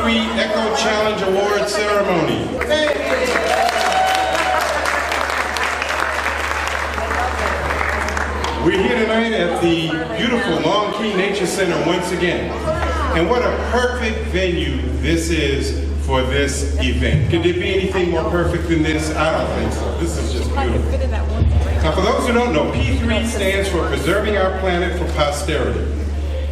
P3 Echo Challenge Award ceremony. We're here tonight at the beautiful Long Key Nature Center once again. And what a perfect venue this is for this event. Could there be anything more perfect than this? I don't think so. This is just beautiful. Now, for those who don't know, P3 stands for Preserving Our Planet for Posterity.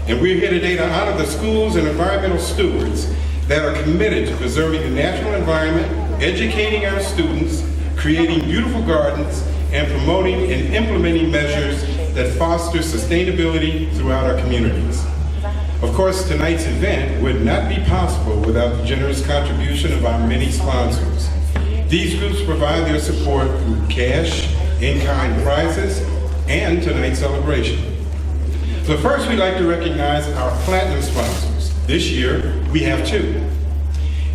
And we're here today to honor the schools and environmental stewards that are committed to preserving the natural environment, educating our students, creating beautiful gardens, and promoting and implementing measures that foster sustainability throughout our communities. Of course, tonight's event would not be possible without the generous contribution of our many sponsors. These groups provide their support through cash, in-kind prizes, and tonight's celebration. So first, we'd like to recognize our platinum sponsors. This year, we have two.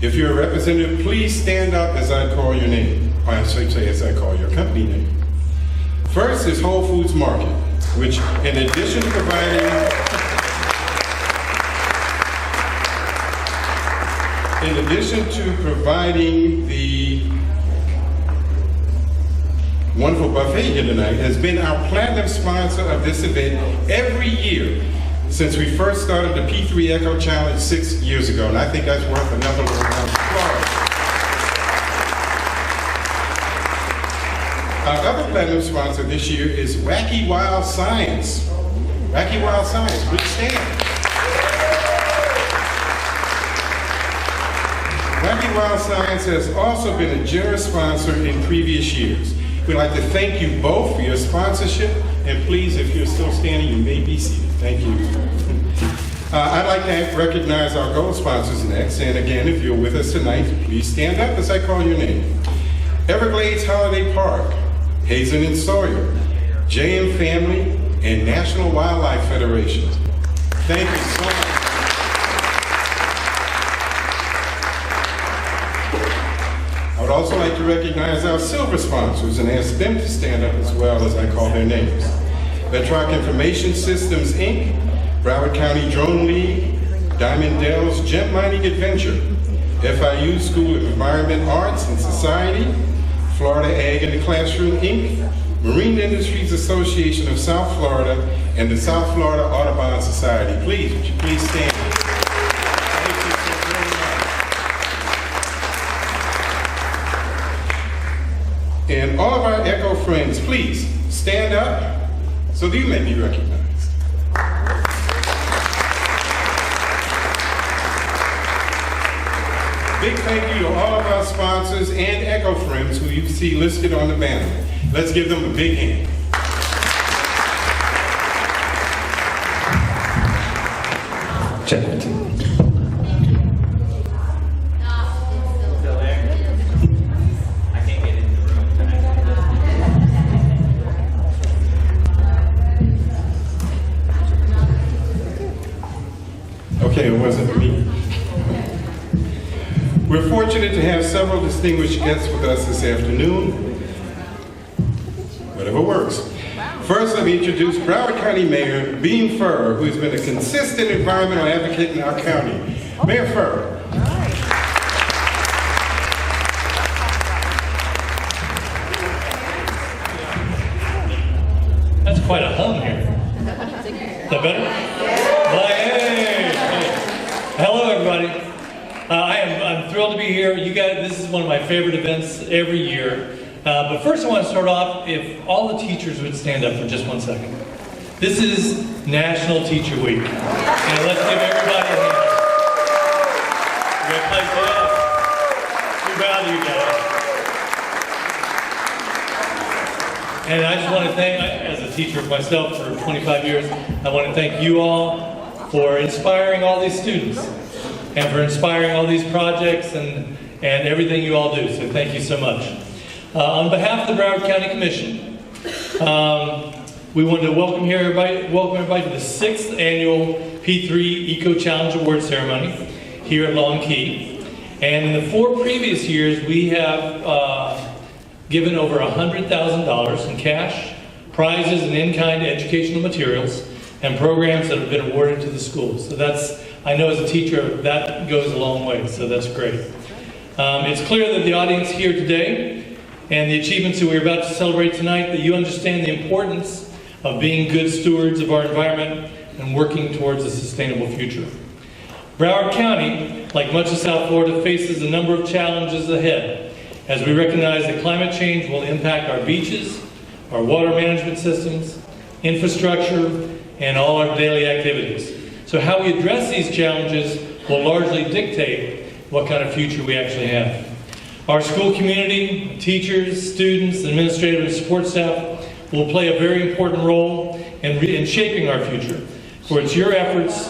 If you're a representative, please stand up as I call your name. Or I should say as I call your company name. First is Whole Foods Market, which in addition to providing the wonderful buffet here tonight, has been our platinum sponsor of this event every year since we first started the P3 Echo Challenge 6 years ago, and I think that's worth another round of applause. Our other platinum sponsor this year is Wacky Wild Science. Wacky Wild Science, please stand. Mathew Ryan Morin has also been a generous sponsor in previous years. We'd like to thank you both for your sponsorship, and please, if you're still standing, you may be seated. Thank you. I'd like to recognize our gold sponsors next, and again, if you're with us tonight, please stand up as I call your name. Everglades Holiday Park, Hazen and Sawyer, J.M. Family, and National Wildlife Federation. Thank you so much. I would also like to recognize our silver sponsors and ask them to stand up as well as I call their names. Bedrock Information Systems, Inc., Broward County Drone League, Diamond Dells Gem Mining Adventure, FIU School of Environment Arts and Society, Florida Ag in the Classroom, Inc., Marine Industries Association of South Florida, and the South Florida Audubon Society. Please, would you please stand? Thank you so very much. And all of our ECHO friends, please stand up so that you may be recognized. Big thank you to all of our sponsors and ECHO friends who you see listed on the banner. Let's give them a big hand. Check it. I can't get in the room tonight. Okay, it wasn't me. We're fortunate to have several distinguished guests with us this afternoon. Whatever works. First, let me introduce Broward County Mayor Beam Furr, who has been a consistent environmental advocate in our county. Mayor Furr. That's quite a hum here. Is that better? Hey. Hello, everybody. I'm thrilled to be here. You guys, this is one of my favorite events every year. But first I want to start off, if all the teachers would stand up for just 1 second. This is National Teacher Week. And let's give everybody a hand. We got place to up. Too proud of you guys. And I just want to thank, as a teacher myself for 25 years, I want to thank you all for inspiring all these students and for inspiring all these projects and everything you all do. So thank you so much. On behalf of the Broward County Commission, we wanted to welcome everybody to the 6th annual P3 Eco Challenge Award Ceremony here at Long Key. And in the 4 previous years, we have given over $100,000 in cash, prizes, and in-kind educational materials and programs that have been awarded to the schools. So that's I know as a teacher that goes a long way, so that's great. It's clear that the audience here today and the achievements that we're about to celebrate tonight, that you understand the importance of being good stewards of our environment and working towards a sustainable future. Broward County, like much of South Florida, faces a number of challenges ahead as we recognize that climate change will impact our beaches, our water management systems, infrastructure, and all our daily activities. So how we address these challenges will largely dictate what kind of future we actually have. Our school community, teachers, students, administrative and support staff will play a very important role in shaping our future. For it's your efforts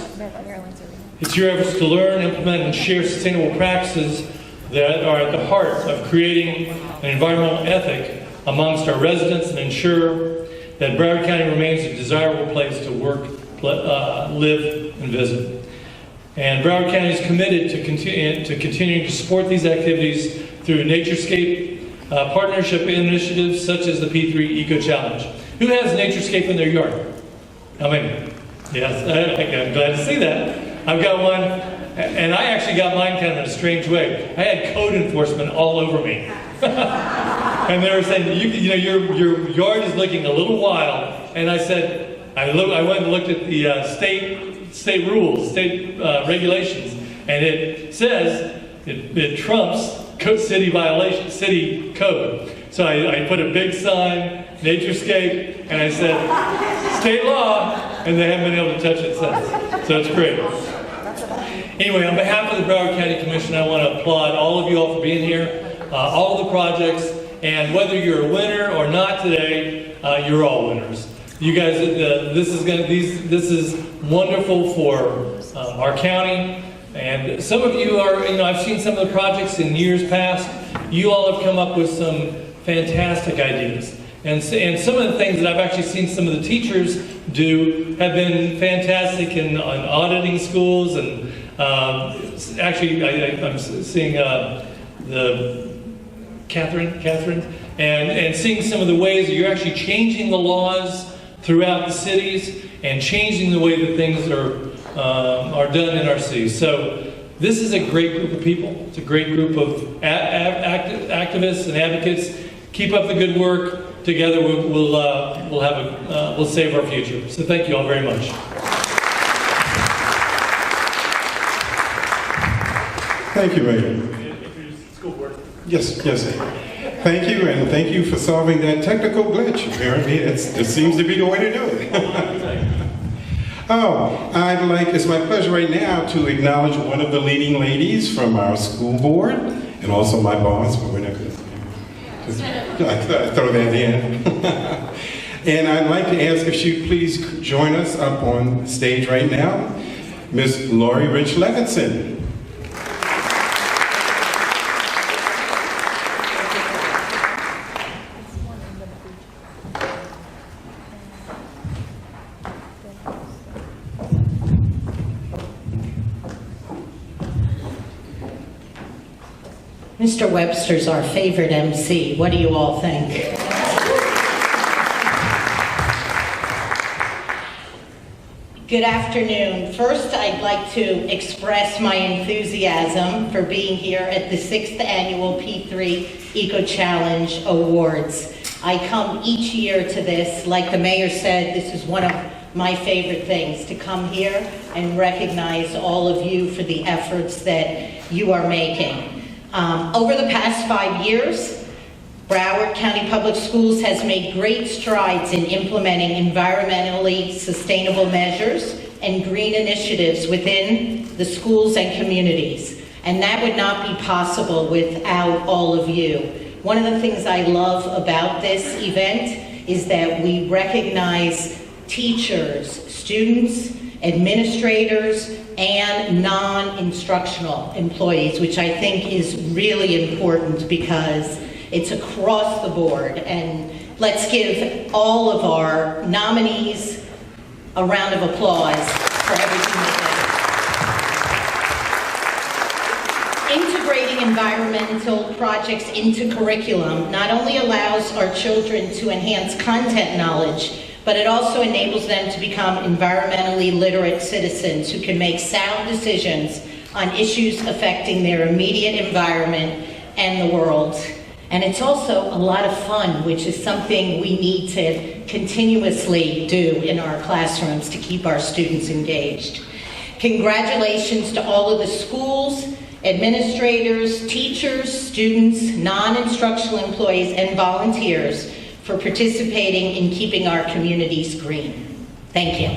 to learn, implement, and share sustainable practices that are at the heart of creating an environmental ethic amongst our residents and ensure that Broward County remains a desirable place to work, live, and visit. And Broward County is committed to continuing to support these activities through NatureScape partnership initiatives such as the P3 Eco Challenge. Who has NatureScape in their yard? How many? Yes, I'm glad to see that. I've got one, and I actually got mine kind of in a strange way. I had code enforcement all over me. And they were saying, your yard is looking a little wild. And I said, I went and looked at the state rules, state regulations, and it says it trumps city violation, city code. So I put a big sign, NatureScape, and I said, state law, and they haven't been able to touch it since. So it's great. Anyway, on behalf of the Broward County Commission, I want to applaud all of you all for being here, all of the projects, and whether you're a winner or not today, you're all winners. You guys, this is wonderful for our county, and some of you are, I've seen some of the projects in years past. You all have come up with some fantastic ideas. And some of the things that I've actually seen some of the teachers do have been fantastic in auditing schools, and actually I'm seeing the Catherine, and seeing some of the ways that you're actually changing the laws throughout the cities and changing the way that things are done in our cities. So this is a great group of people. It's a great group of activists and advocates. Keep up the good work. Together we'll save our future. So thank you all very much. Thank you, Mayor. Yes. Thank you, and thank you for solving that technical glitch. Apparently, it seems to be the way to do it. It's my pleasure right now to acknowledge one of the leading ladies from our school board, and also my boss, but we're not going to throw that in. And I'd like to ask if she'd please join us up on stage right now, Miss Lori Rich Levinson. Mr. Webster's our favorite MC. What do you all think? Good afternoon. First, I'd like to express my enthusiasm for being here at the 6th Annual P3 Eco Challenge Awards. I come each year to this. Like the mayor said, this is one of my favorite things, to come here and recognize all of you for the efforts that you are making. Over the past 5 years, Broward County Public Schools has made great strides in implementing environmentally sustainable measures and green initiatives within the schools and communities. And that would not be possible without all of you. One of the things I love about this event is that we recognize teachers, students, administrators, and non-instructional employees, which I think is really important because it's across the board. And let's give all of our nominees a round of applause for everything they do. Integrating environmental projects into curriculum not only allows our children to enhance content knowledge, but it also enables them to become environmentally literate citizens who can make sound decisions on issues affecting their immediate environment and the world. And it's also a lot of fun, which is something we need to continuously do in our classrooms to keep our students engaged. Congratulations to all of the schools, administrators, teachers, students, non-instructional employees, and volunteers for participating in keeping our communities green. Thank you.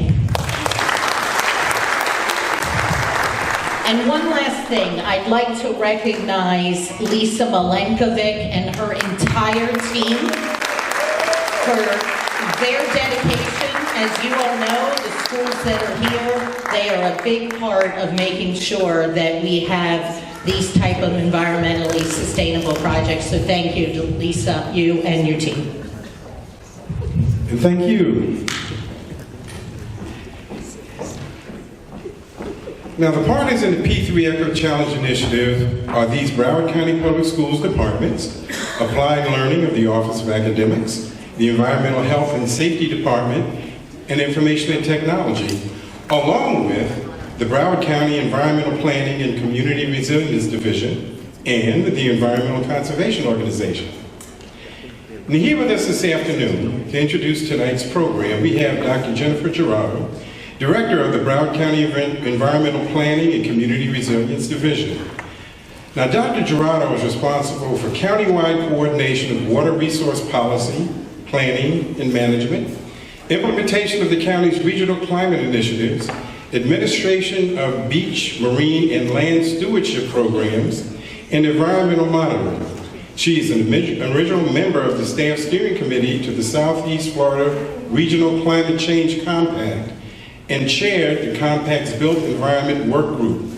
And one last thing, I'd like to recognize Lisa Malenkovic and her entire team for their dedication. As you all know, the schools that are here, they are a big part of making sure that we have these type of environmentally sustainable projects. So thank you to Lisa, you and your team. And thank you. Now, the partners in the P3 Echo Challenge Initiative are these Broward County Public Schools departments: Applied Learning of the Office of Academics, the Environmental Health and Safety Department, and Information and Technology, along with the Broward County Environmental Planning and Community Resilience Division and the Environmental Conservation Organization. And here with us this afternoon to introduce tonight's program, we have Dr. Jennifer Gerardo, Director of the Broward County Environmental Planning and Community Resilience Division. Now, Dr. Gerardo is responsible for countywide coordination of water resource policy, planning and management, implementation of the county's regional climate initiatives, administration of beach, marine, and land stewardship programs, and environmental monitoring. She is an original member of the staff steering committee to the Southeast Florida Regional Climate Change Compact and chaired the Compact's Built Environment Work Group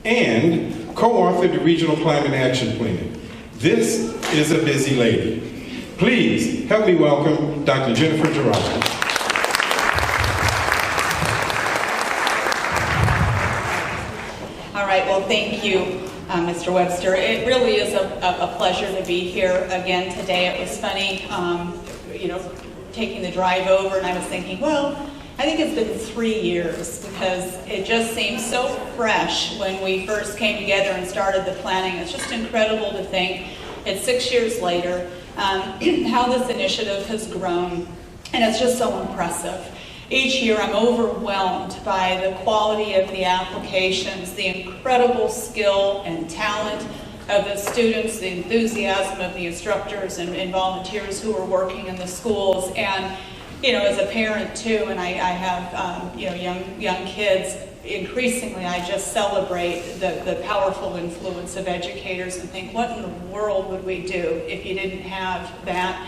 and co-authored the Regional Climate Action Plan. This is a busy lady. Please help me welcome Dr. Jennifer Gerardo. All right, well, thank you, Mr. Webster. It really is a pleasure to be here again today. It was funny, taking the drive over, and I was thinking, well, I think it's been 3 years because it just seems so fresh when we first came together and started the planning. It's just incredible to think it's 6 years later, how this initiative has grown, and it's just so impressive. Each year I'm overwhelmed by the quality of the applications, the incredible skill and talent of the students, the enthusiasm of the instructors and volunteers who are working in the schools. And as a parent too, and I have young kids, increasingly I just celebrate the powerful influence of educators and think, what in the world would we do if you didn't have that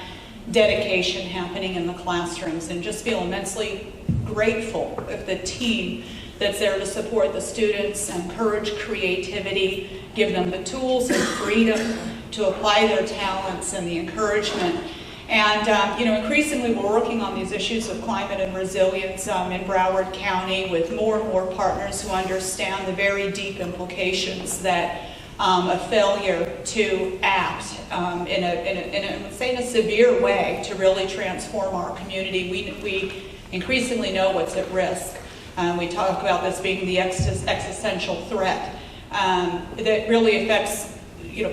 dedication happening in the classrooms, and just feel immensely grateful of the team that's there to support the students, encourage creativity, give them the tools and freedom to apply their talents and the encouragement. And increasingly we're working on these issues of climate and resilience in Broward County with more and more partners who understand the very deep implications that a failure to act in a severe way to really transform our community. We increasingly know what's at risk. We talk about this being the existential threat that really affects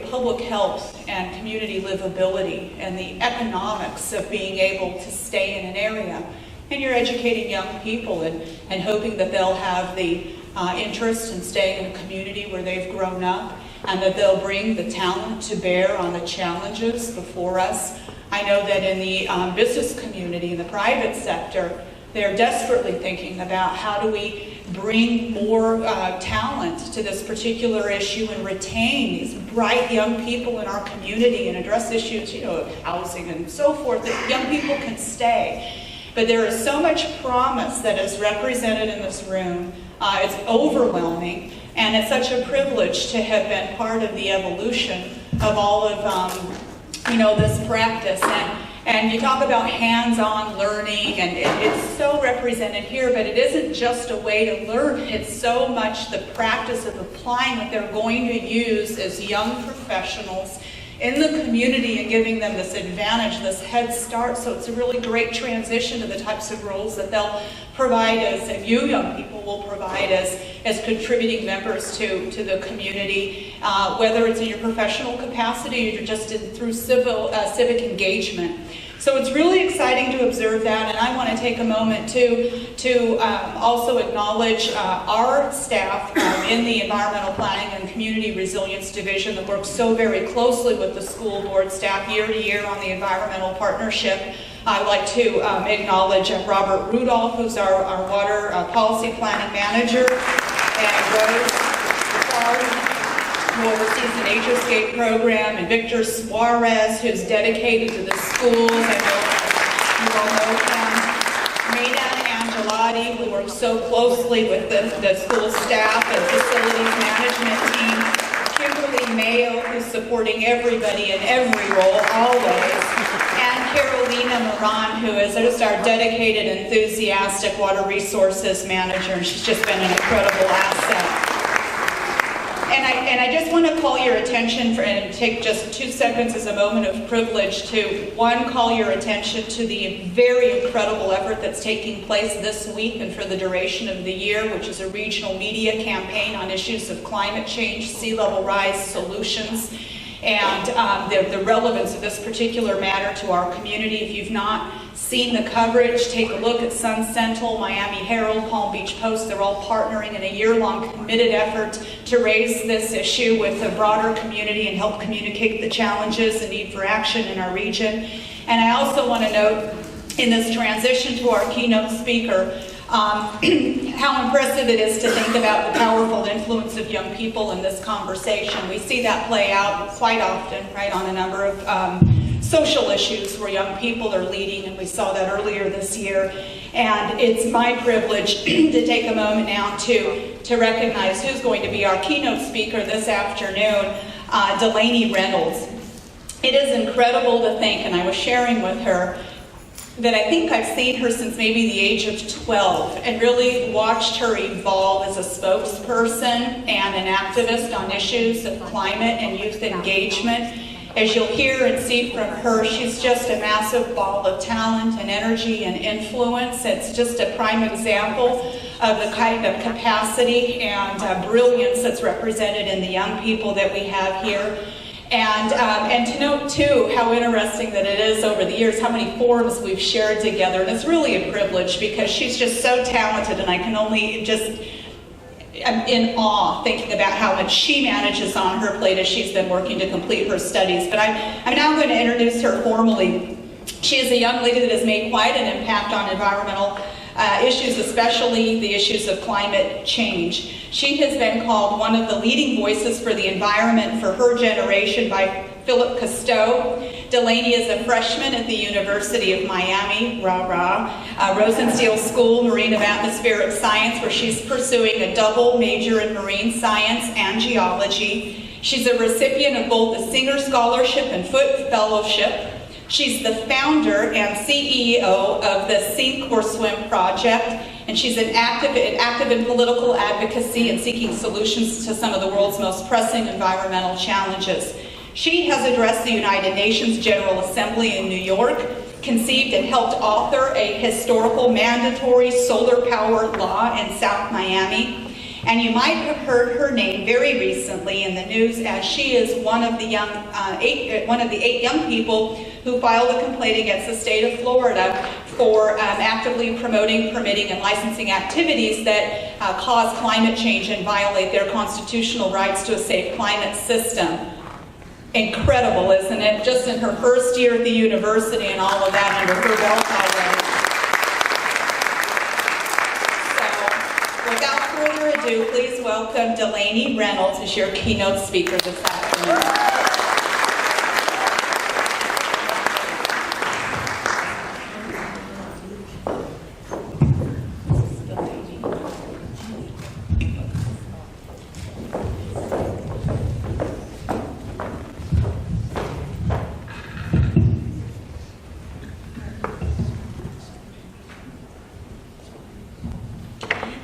public health and community livability and the economics of being able to stay in an area. And you're educating young people and hoping that they'll have the interest in staying in a community where they've grown up, and that they'll bring the talent to bear on the challenges before us. I know that in the business community, in the private sector, they're desperately thinking about how do we bring more talent to this particular issue and retain these bright young people in our community and address issues, of housing and so forth, that young people can stay. But there is so much promise that is represented in this room. It's overwhelming, and it's such a privilege to have been part of the evolution of all of this practice. And you talk about hands-on learning, and it's so represented here, but it isn't just a way to learn. It's so much the practice of applying what they're going to use as young professionals in the community and giving them this advantage, this head start. So it's a really great transition to the types of roles that they'll provide as, and you young people will provide as contributing members to the community, whether it's in your professional capacity or just through civic engagement. So it's really exciting to observe that, and I want to take a moment to also acknowledge our staff in the Environmental Planning and Community Resilience Division that works so very closely with the school board staff year to year on the environmental partnership. I'd like to acknowledge Robert Rudolph, who's our water policy planning manager, and Rose Clark, who oversees the NatureScape program, and Victor Suarez, who's dedicated to the schools. I know you all know him. Maida Angelotti, who works so closely with the school staff and facilities management team. Kimberly Mayo, who's supporting everybody in every role, always. And Carolina Morin, who is just our dedicated, enthusiastic water resources manager. And she's just been an incredible asset. And I just want to call your attention and take just 2 seconds as a moment of privilege to, one, call your attention to the very incredible effort that's taking place this week and for the duration of the year, which is a regional media campaign on issues of climate change, sea level rise solutions, and the relevance of this particular matter to our community. If you've not seen the coverage, take a look at Sun Central, Miami Herald, Palm Beach Post. They're all partnering in a year-long committed effort to raise this issue with the broader community and help communicate the challenges and need for action in our region. And I also want to note in this transition to our keynote speaker, how impressive it is to think about the powerful influence of young people in this conversation. We see that play out quite often, right, on a number of social issues where young people are leading, and we saw that earlier this year. And it's my privilege to take a moment now to recognize who's going to be our keynote speaker this afternoon, Delaney Reynolds. It is incredible to think, and I was sharing with her, that I think I've seen her since maybe the age of 12 and really watched her evolve as a spokesperson and an activist on issues of climate and youth engagement. As you'll hear and see from her, she's just a massive ball of talent and energy and influence. It's just a prime example of the kind of capacity and brilliance that's represented in the young people that we have here. And to note, too, how interesting that it is over the years, how many forums we've shared together. And it's really a privilege because she's just so talented, and I can only I'm in awe thinking about how much she manages on her plate as she's been working to complete her studies. But I'm now going to introduce her formally. She is a young lady that has made quite an impact on environmental issues, especially the issues of climate change. She has been called one of the leading voices for the environment for her generation by Philip Cousteau. Delaney is a freshman at the University of Miami, Rosenstiel School, Marine and Atmospheric Science, where she's pursuing a double major in marine science and geology. She's a recipient of both the Singer Scholarship and Foote Fellowship. She's the founder and CEO of the Sink or Swim project, and she's an active in political advocacy and seeking solutions to some of the world's most pressing environmental challenges. She has addressed the United Nations General Assembly in New York, conceived and helped author a historical mandatory solar power law in South Miami. And you might have heard her name very recently in the news, as she is one of the eight young people who filed a complaint against the state of Florida for actively promoting, permitting, and licensing activities that cause climate change and violate their constitutional rights to a safe climate system. Incredible, isn't it? Just in her first year at the university and all of that under her belt already. So, without further ado, please welcome Delaney Reynolds as your keynote speaker this afternoon.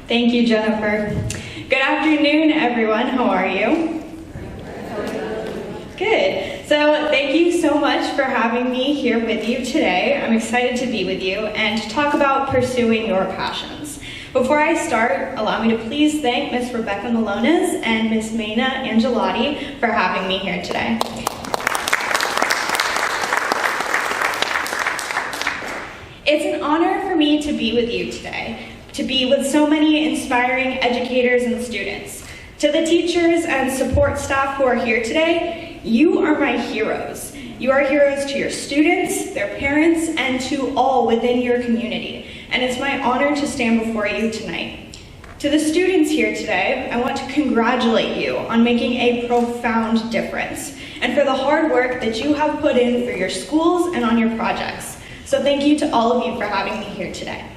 Thank you, Jennifer. Good afternoon, everyone. How are you? Good. So thank you so much for having me here with you today. I'm excited to be with you and to talk about pursuing your passions. Before I start, allow me to please thank Ms. Rebecca Malones and Ms. Maina Angelotti for having me here today. It's an honor for me to be with you today, to be with so many inspiring educators and students. To the teachers and support staff who are here today, you are my heroes. You are heroes to your students, their parents, and to all within your community. And it's my honor to stand before you tonight. To the students here today, I want to congratulate you on making a profound difference and for the hard work that you have put in for your schools and on your projects. So thank you to all of you for having me here today.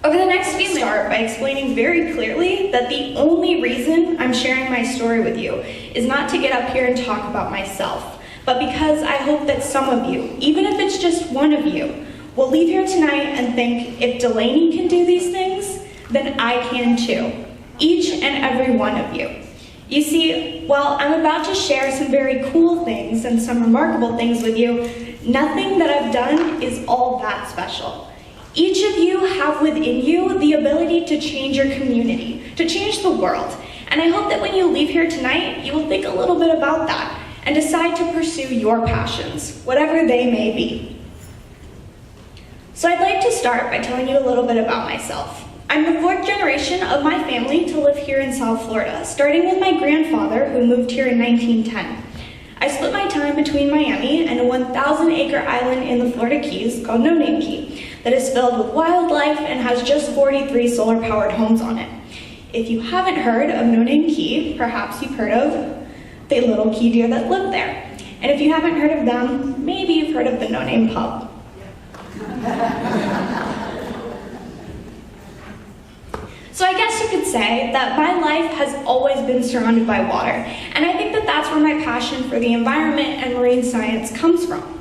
Over the next few minutes, I'll start by explaining very clearly that the only reason I'm sharing my story with you is not to get up here and talk about myself, but because I hope that some of you, even if it's just one of you, will leave here tonight and think, if Delaney can do these things, then I can too. Each and every one of you. You see, while I'm about to share some very cool things and some remarkable things with you, nothing that I've done is all that special. Each of you have within you the ability to change your community, to change the world. And I hope that when you leave here tonight, you will think a little bit about that and decide to pursue your passions, whatever they may be. So I'd like to start by telling you a little bit about myself. I'm the 4th generation of my family to live here in South Florida, starting with my grandfather who moved here in 1910. I split my time between Miami and a 1,000-acre island in the Florida Keys called No Name Key that is filled with wildlife and has just 43 solar-powered homes on it. If you haven't heard of No Name Key, perhaps you've heard of the little key deer that live there. And if you haven't heard of them, maybe you've heard of the No Name Pub. So I guess you could say that my life has always been surrounded by water, and I think that that's where my passion for the environment and marine science comes from.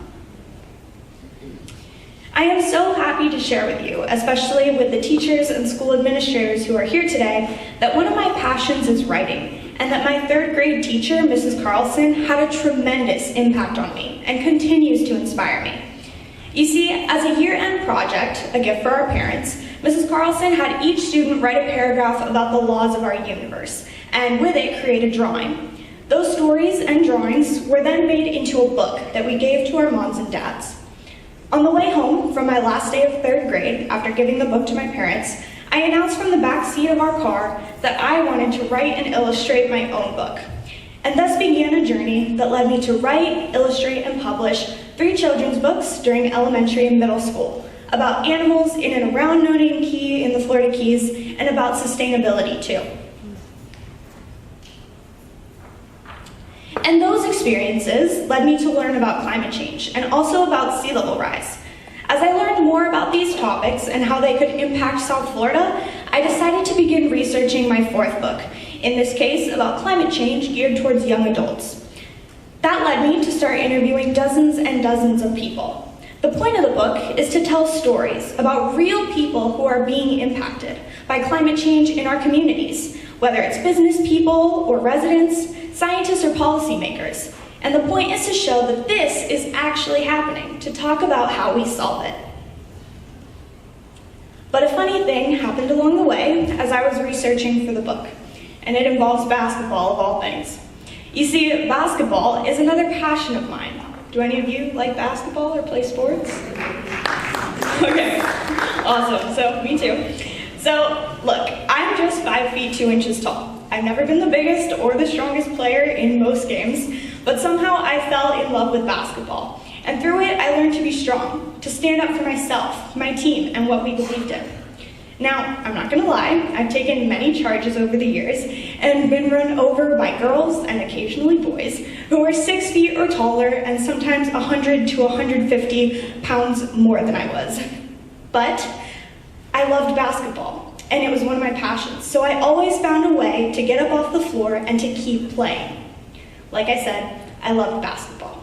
I am so happy to share with you, especially with the teachers and school administrators who are here today, that one of my passions is writing, and that my 3rd grade teacher, Mrs. Carlson, had a tremendous impact on me and continues to inspire me. You see, as a year-end project, a gift for our parents, Mrs. Carlson had each student write a paragraph about the laws of our universe, and with it create a drawing. Those stories and drawings were then made into a book that we gave to our moms and dads. On the way home from my last day of 3rd grade, after giving the book to my parents, I announced from the back seat of our car that I wanted to write and illustrate my own book. And thus began a journey that led me to write, illustrate, and publish 3 children's books during elementary and middle school about animals in and around No Name Key in the Florida Keys and about sustainability too. And those experiences led me to learn about climate change and also about sea level rise. As I learned more about these topics and how they could impact South Florida, I decided to begin researching my 4th book, in this case about climate change geared towards young adults. That led me to start interviewing dozens and dozens of people. The point of the book is to tell stories about real people who are being impacted by climate change in our communities, whether it's business people or residents, scientists or policymakers. And the point is to show that this is actually happening, to talk about how we solve it. But a funny thing happened along the way as I was researching for the book, and it involves basketball of all things. You see, basketball is another passion of mine. Do any of you like basketball or play sports? Okay, awesome, so me too. So look, I'm just 5 feet 2 inches tall. I've never been the biggest or the strongest player in most games, but somehow I fell in love with basketball. And through it, I learned to be strong, to stand up for myself, my team, and what we believed in. Now, I'm not gonna lie, I've taken many charges over the years and been run over by girls and occasionally boys who are 6 feet or taller and sometimes 100 to 150 pounds more than I was. But I loved basketball, and it was one of my passions, so I always found a way to get up off the floor and to keep playing. Like I said, I loved basketball.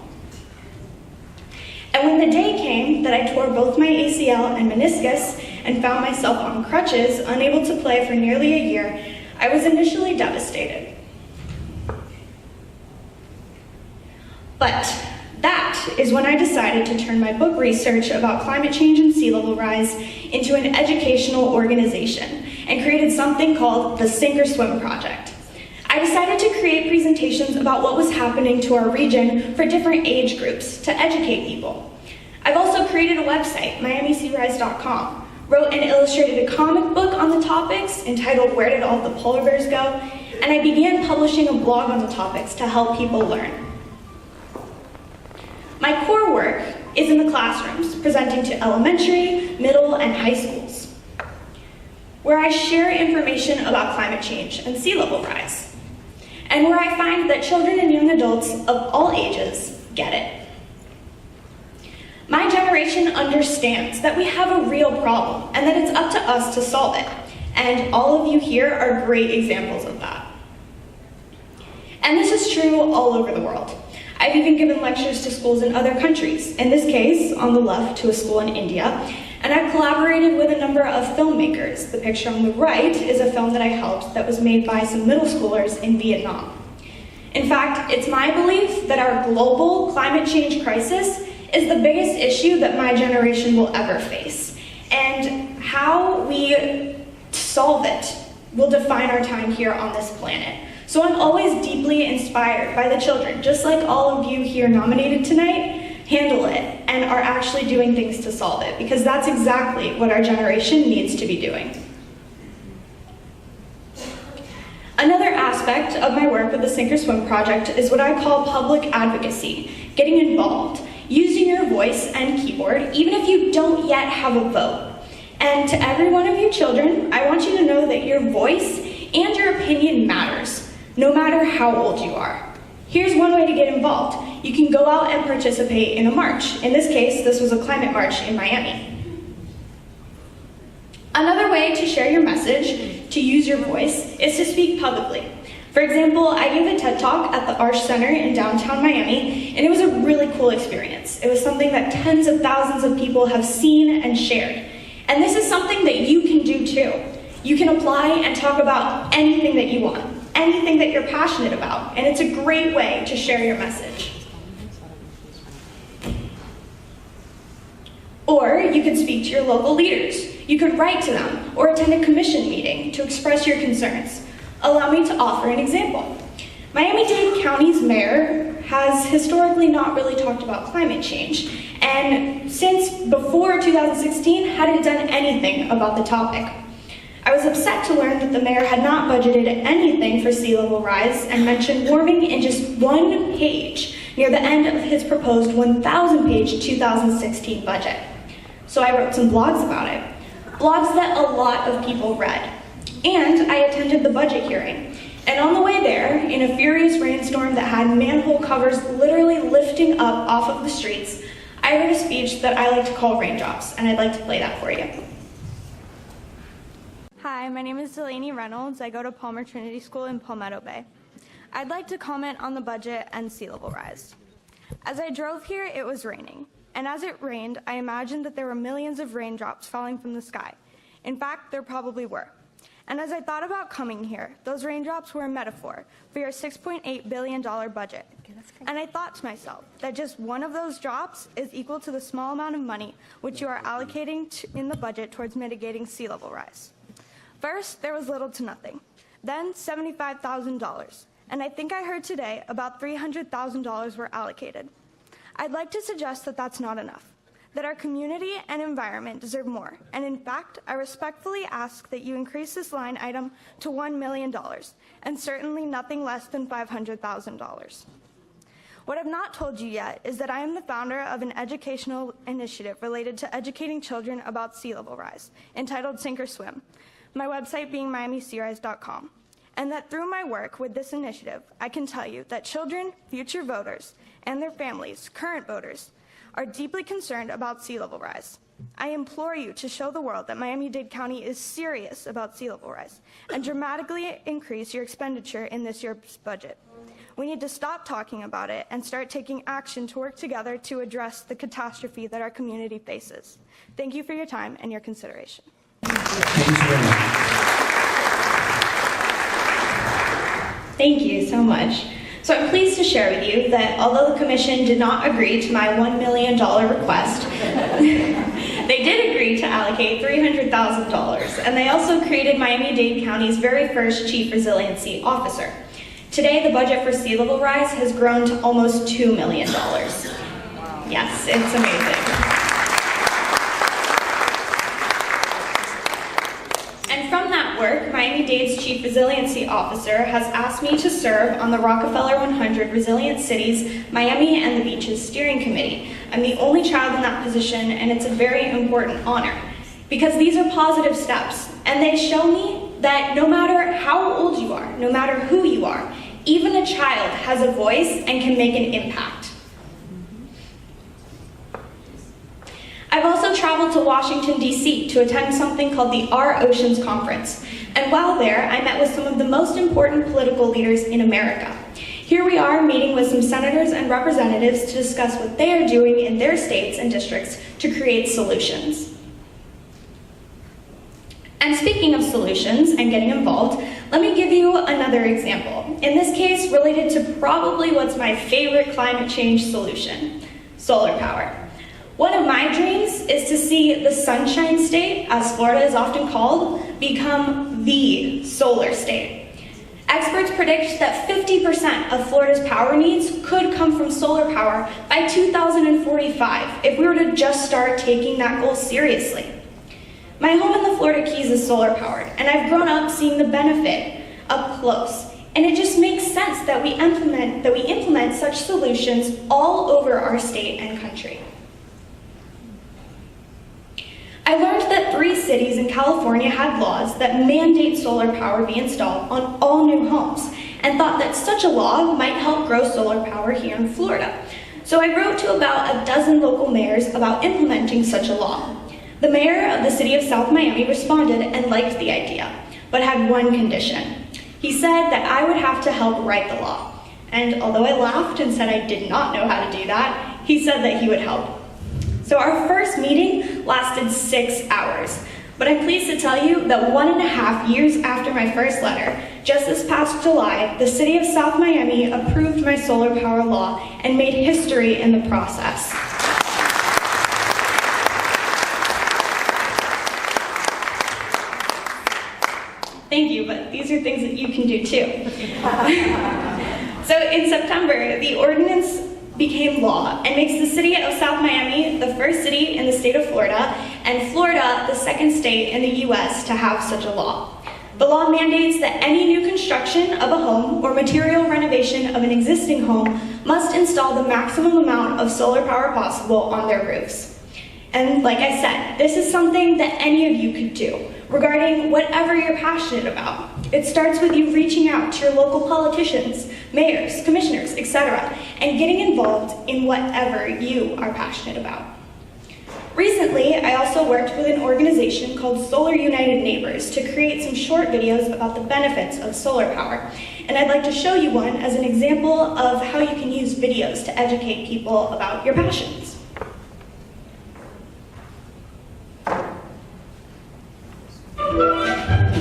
And when the day came that I tore both my ACL and meniscus and found myself on crutches, unable to play for nearly a year, I was initially devastated. But that is when I decided to turn my book research about climate change and sea level rise into an educational organization and created something called the Sink or Swim Project. I decided to create presentations about what was happening to our region for different age groups to educate people. I've also created a website, miamisearise.com, wrote and illustrated a comic book on the topics entitled Where Did All the Polar Bears Go? And I began publishing a blog on the topics to help people learn. My core work is in the classrooms, presenting to elementary, middle, and high schools, where I share information about climate change and sea level rise, and where I find that children and young adults of all ages get it. My generation understands that we have a real problem and that it's up to us to solve it, and all of you here are great examples of that. And this is true all over the world. I've even given lectures to schools in other countries, in this case, on the left, to a school in India, and I've collaborated with a number of filmmakers. The picture on the right is a film that I helped that was made by some middle schoolers in Vietnam. In fact, it's my belief that our global climate change crisis is the biggest issue that my generation will ever face, and how we solve it will define our time here on this planet. So I'm always deeply inspired by the children, just like all of you here nominated tonight, handle it and are actually doing things to solve it, because that's exactly what our generation needs to be doing. Another aspect of my work with the Sink or Swim Project is what I call public advocacy, getting involved, using your voice and keyboard, even if you don't yet have a vote. And to every one of you children, I want you to know that your voice and your opinion matters, no matter how old you are. Here's one way to get involved. You can go out and participate in a march. In this case, this was a climate march in Miami. Another way to share your message, to use your voice, is to speak publicly. For example, I gave a TED Talk at the Arch Center in downtown Miami, and it was a really cool experience. It was something that tens of thousands of people have seen and shared. And this is something that you can do too. You can apply and talk about anything that you want, anything that you're passionate about, and it's a great way to share your message. Or you could speak to your local leaders. You could write to them or attend a commission meeting to express your concerns. Allow me to offer an example. Miami-Dade County's mayor has historically not really talked about climate change, and since before 2016 hadn't done anything about the topic. I was upset to learn that the mayor had not budgeted anything for sea level rise and mentioned warming in just one page near the end of his proposed 1,000-page 2016 budget. So I wrote some blogs about it, blogs that a lot of people read. And I attended the budget hearing. And on the way there, in a furious rainstorm that had manhole covers literally lifting up off of the streets, I wrote a speech that I like to call Raindrops, and I'd like to play that for you. Hi, my name is Delaney Reynolds. I go to Palmer Trinity School in Palmetto Bay. I'd like to comment on the budget and sea level rise. As I drove here, it was raining. And as it rained, I imagined that there were millions of raindrops falling from the sky. In fact, there probably were. And as I thought about coming here, those raindrops were a metaphor for your $6.8 billion budget. And I thought to myself that just one of those drops is equal to the small amount of money which you are allocating in the budget towards mitigating sea level rise. First, there was little to nothing. Then, $75,000. And I think I heard today about $300,000 were allocated. I'd like to suggest that that's not enough, that our community and environment deserve more. And in fact, I respectfully ask that you increase this line item to $1 million, and certainly nothing less than $500,000. What I've not told you yet is that I am the founder of an educational initiative related to educating children about sea level rise, entitled Sink or Swim, my website being miamisearise.com. And that through my work with this initiative, I can tell you that children, future voters, and their families, current voters, are deeply concerned about sea level rise. I implore you to show the world that Miami-Dade County is serious about sea level rise and dramatically increase your expenditure in this year's budget. We need to stop talking about it and start taking action to work together to address the catastrophe that our community faces. Thank you for your time and your consideration. Thank you so much. So So I'm pleased to share with you that although the commission did not agree to my $1 million request, they did agree to allocate $300,000, and they also created Miami-Dade County's very first Chief Resiliency Officer. Today, the budget for sea level rise has grown to almost $2 million. Yes, it's amazing. And from that work, Miami-Dade's Chief Resiliency Officer has asked me to serve on the Rockefeller 100 Resilient Cities, Miami and the Beaches Steering Committee. I'm the only child in that position, and it's a very important honor, because these are positive steps, and they show me that no matter how old you are, no matter who you are, even a child has a voice and can make an impact. I've also traveled to Washington, D.C. to attend something called the Our Oceans Conference. And while there, I met with some of the most important political leaders in America. Here we are meeting with some senators and representatives to discuss what they are doing in their states and districts to create solutions. And speaking of solutions and getting involved, let me give you another example. In this case, related to probably what's my favorite climate change solution, solar power. One of my dreams is to see the Sunshine State, as Florida is often called, become the solar state. Experts predict that 50% of Florida's power needs could come from solar power by 2045 if we were to just start taking that goal seriously. My home in the Florida Keys is solar powered, and I've grown up seeing the benefit up close. And it just makes sense that we implement such solutions all over our state and country. I learned that 3 cities in California had laws that mandate solar power be installed on all new homes, and thought that such a law might help grow solar power here in Florida. So I wrote to about a dozen local mayors about implementing such a law. The mayor of the city of South Miami responded and liked the idea, but had one condition. He said that I would have to help write the law. And although I laughed and said I did not know how to do that, he said that he would help. So our first meeting lasted 6 hours, but I'm pleased to tell you that 1.5 years after my first letter, just this past July, the city of South Miami approved my solar power law and made history in the process. Thank you, but these are things that you can do too. So in September, the ordinance became law and makes the city of South Miami the first city in the state of Florida, and Florida the second state in the US to have such a law. The law mandates that any new construction of a home or material renovation of an existing home must install the maximum amount of solar power possible on their roofs. And like I said, this is something that any of you could do regarding whatever you're passionate about. It starts with you reaching out to your local politicians, mayors, commissioners, etc., and getting involved in whatever you are passionate about. Recently, I also worked with an organization called Solar United Neighbors to create some short videos about the benefits of solar power. And I'd like to show you one as an example of how you can use videos to educate people about your passions.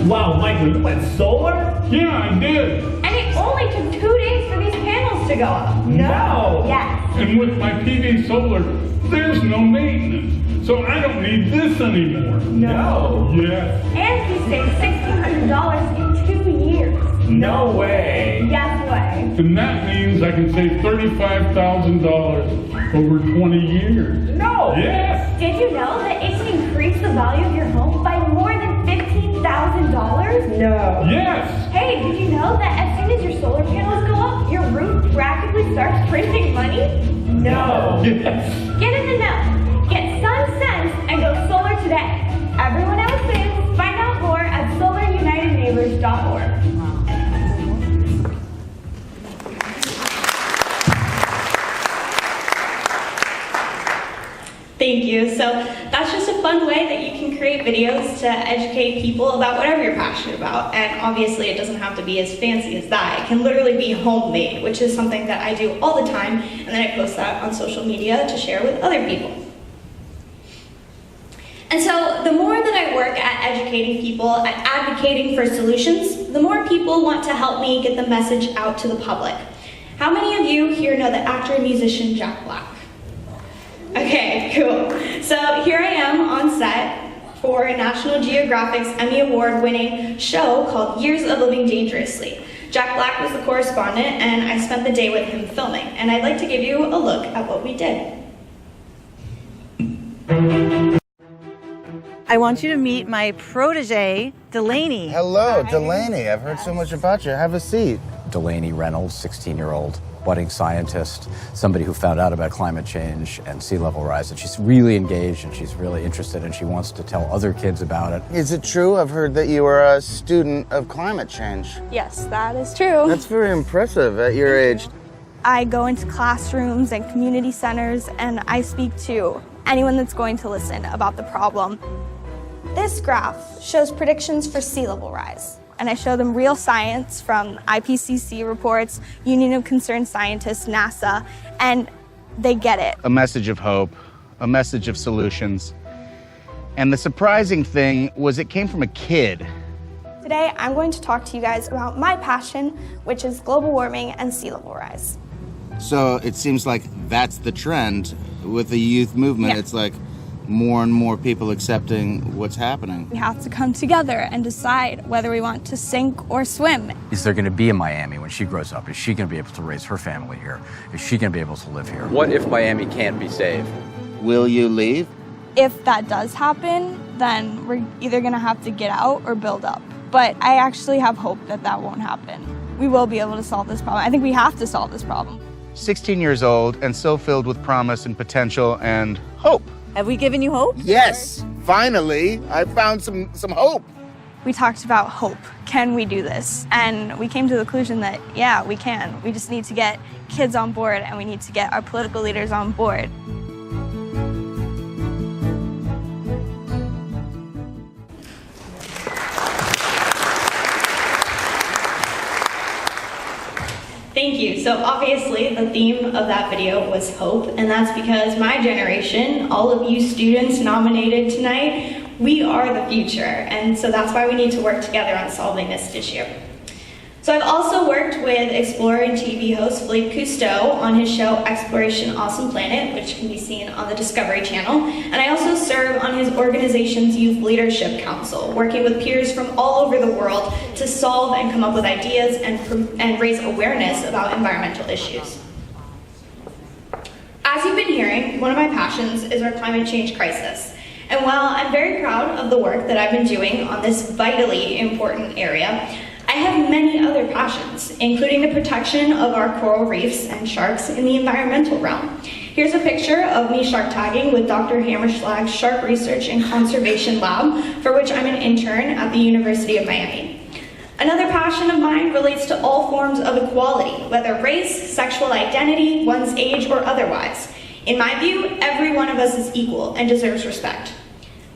Wow, Michael, you went solar? Yeah, I did. And it only took 2 days for these panels to go up. No. Yes. And with my PV solar, there's no maintenance. So I don't need this anymore. No. Yes. And we saved $1,600 in 2 years. No way. Yes way. And that means I can save $35,000 over 20 years. No. Yes. Did you know that it can increase the value of your home by more than $15,000? No. Yes. Hey, did you know that as soon as your solar panels go up, your roof practically starts printing money? No. Yes. Get in the know. Get some sense and go solar today. Everyone else is. Find out more at solarunitedneighbors.org. Thank you. So that's just a fun way that you can create videos to educate people about whatever you're passionate about. And obviously it doesn't have to be as fancy as that. It can literally be homemade, which is something that I do all the time. And then I post that on social media to share with other people. And so the more that I work at educating people, at advocating for solutions, the more people want to help me get the message out to the public. How many of you here know the actor and musician Jack Black? Okay, cool. So here I am on set for National Geographic's Emmy Award-winning show called Years of Living Dangerously. Jack Black was the correspondent, and I spent the day with him filming, and I'd like to give you a look at what we did. I want you to meet my protege, Delaney. Hello, Delaney. I've heard so much about you. Have a seat. Delaney Reynolds, 16-year-old budding scientist, somebody who found out about climate change and sea level rise, and she's really engaged and she's really interested and she wants to tell other kids about it. Is it true? I've heard that you are a student of climate change. Yes, that is true. That's very impressive at your age. I go into classrooms and community centers and I speak to anyone that's going to listen about the problem. This graph shows predictions for sea level rise, and I show them real science from IPCC reports, Union of Concerned Scientists, NASA, and they get it. A message of hope, a message of solutions. And the surprising thing was it came from a kid. Today, I'm going to talk to you guys about my passion, which is global warming and sea level rise. So it seems like that's the trend with the youth movement. Yeah. It's like more and more people accepting what's happening. We have to come together and decide whether we want to sink or swim. Is there going to be a Miami when she grows up? Is she going to be able to raise her family here? Is she going to be able to live here? What if Miami can't be saved? Will you leave? If that does happen, then we're either going to have to get out or build up. But I actually have hope that that won't happen. We will be able to solve this problem. I think we have to solve this problem. 16 years old and so filled with promise and potential and hope. Have we given you hope? Yes, finally, I found some hope. We talked about hope. Can we do this? And we came to the conclusion that, yeah, we can. We just need to get kids on board and we need to get our political leaders on board. Thank you. So obviously the theme of that video was hope, and that's because my generation, all of you students nominated tonight, we are the future, and so that's why we need to work together on solving this issue. So I've also worked with Explorer and TV host Philippe Cousteau on his show Exploration Awesome Planet, which can be seen on the Discovery Channel, and I also serve on his organization's Youth Leadership Council, working with peers from all over the world to solve and come up with ideas and raise awareness about environmental issues. As you've been hearing, one of my passions is our climate change crisis. And while I'm very proud of the work that I've been doing on this vitally important area, I have many other passions, including the protection of our coral reefs and sharks in the environmental realm. Here's a picture of me shark tagging with Dr. Hammerschlag's Shark Research and Conservation Lab, for which I'm an intern at the University of Miami. Another passion of mine relates to all forms of equality, whether race, sexual identity, one's age, or otherwise. In my view, every one of us is equal and deserves respect.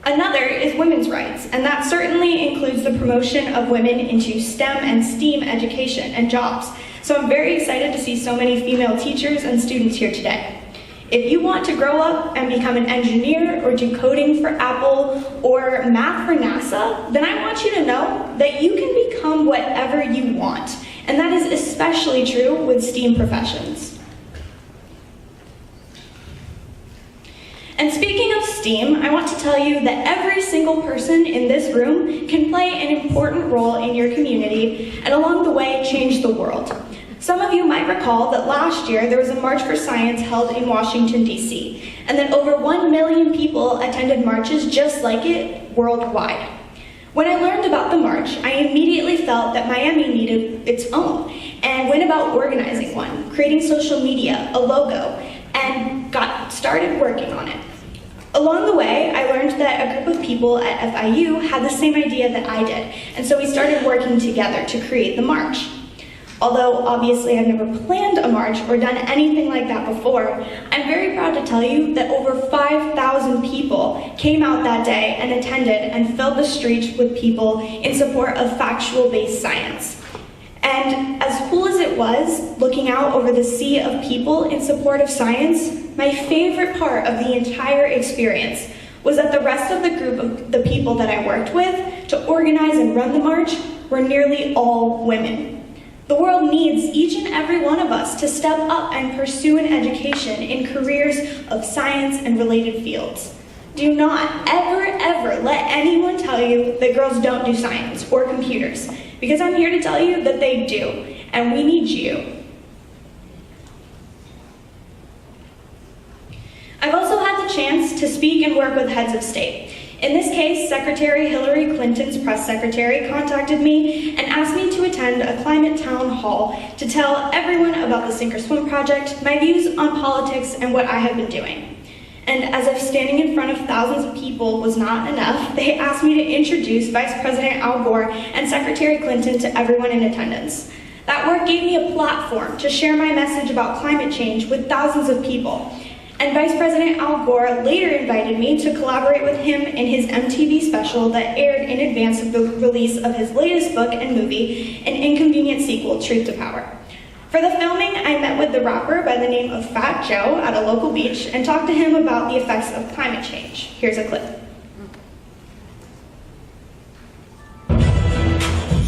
Another is women's rights, and that certainly includes the promotion of women into STEM and STEAM education and jobs. So I'm very excited to see so many female teachers and students here today. If you want to grow up and become an engineer or do coding for Apple or math for NASA, then I want you to know that you can become whatever you want. And that is especially true with STEAM professions. And speaking of STEAM, I want to tell you that every single person in this room can play an important role in your community and along the way change the world. Some of you might recall that last year there was a March for Science held in Washington, D.C., and that over 1 million people attended marches just like it worldwide. When I learned about the march, I immediately felt that Miami needed its own and went about organizing one, creating social media, a logo, and got started working on it. Along the way, I learned that a group of people at FIU had the same idea that I did, and so we started working together to create the march. Although obviously I've never planned a march or done anything like that before, I'm very proud to tell you that over 5,000 people came out that day and attended and filled the streets with people in support of factual-based science. And as cool as it was, looking out over the sea of people in support of science, my favorite part of the entire experience was that the rest of the group of the people that I worked with to organize and run the march were nearly all women. The world needs each and every one of us to step up and pursue an education in careers of science and related fields. Do not ever, ever let anyone tell you that girls don't do science or computers, because I'm here to tell you that they do, and we need you. I've also had the chance to speak and work with heads of state. In this case, Secretary Hillary Clinton's press secretary contacted me and asked me to attend a climate town hall to tell everyone about the Sink or Swim project, my views on politics, and what I have been doing. And as if standing in front of thousands of people was not enough, they asked me to introduce Vice President Al Gore and Secretary Clinton to everyone in attendance. That work gave me a platform to share my message about climate change with thousands of people. And Vice President Al Gore later invited me to collaborate with him in his MTV special that aired in advance of the release of his latest book and movie, an inconvenient sequel, Truth to Power. For the filming, I met with the rapper by the name of Fat Joe at a local beach and talked to him about the effects of climate change. Here's a clip.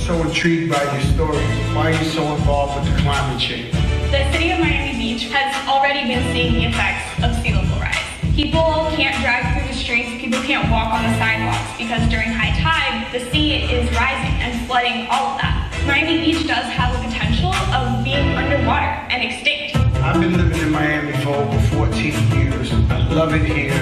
So intrigued by your story. Why are you so involved with the climate change? The city of Miami Beach has already been seeing the effects of sea level rise. People can't drive through the streets, people can't walk on the sidewalks because during high tide, the sea is rising and flooding all of that. Miami Beach does have the potential of being underwater and extinct. I've been living in Miami for over 14 years. I love it here.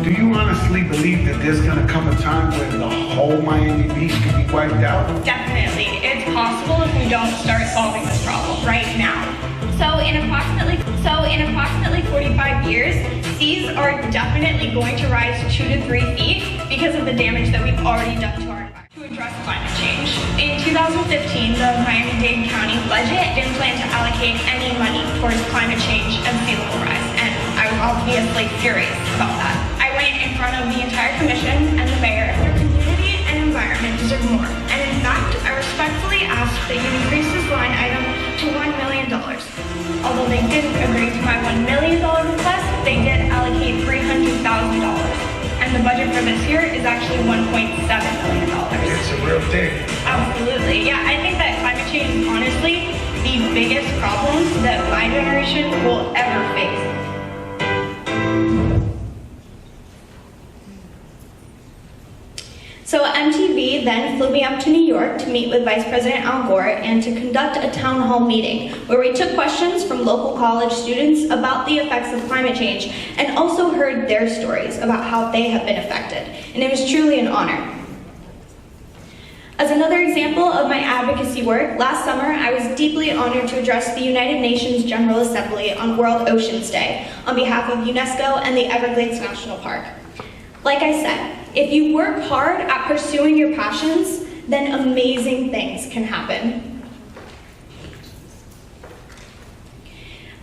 Do you honestly believe that there's gonna come a time when the whole Miami Beach can be wiped out? Definitely. It's possible if we don't start solving this problem right now. So in approximately 45 years, seas are definitely going to rise 2 to 3 feet because of the damage that we've already done to our environment. To address climate change, in 2015, the Miami-Dade County budget didn't plan to allocate any money towards climate change and sea level rise, and I was obviously furious about that. I went in front of the entire commission and the mayor. Our community and environment deserve more, and in fact, I respectfully asked that you increase this line item to $1 million. Although they didn't agree to my $1 million request, they did allocate $300,000. And the budget for this year is actually $1.7 million. It's a real thing. Absolutely. Yeah, I think that climate change is honestly the biggest problem that my generation will ever face. So MTV then flew me up to New York to meet with Vice President Al Gore and to conduct a town hall meeting where we took questions from local college students about the effects of climate change and also heard their stories about how they have been affected. And it was truly an honor. As another example of my advocacy work, last summer I was deeply honored to address the United Nations General Assembly on World Oceans Day on behalf of UNESCO and the Everglades National Park. Like I said, if you work hard at pursuing your passions, then amazing things can happen.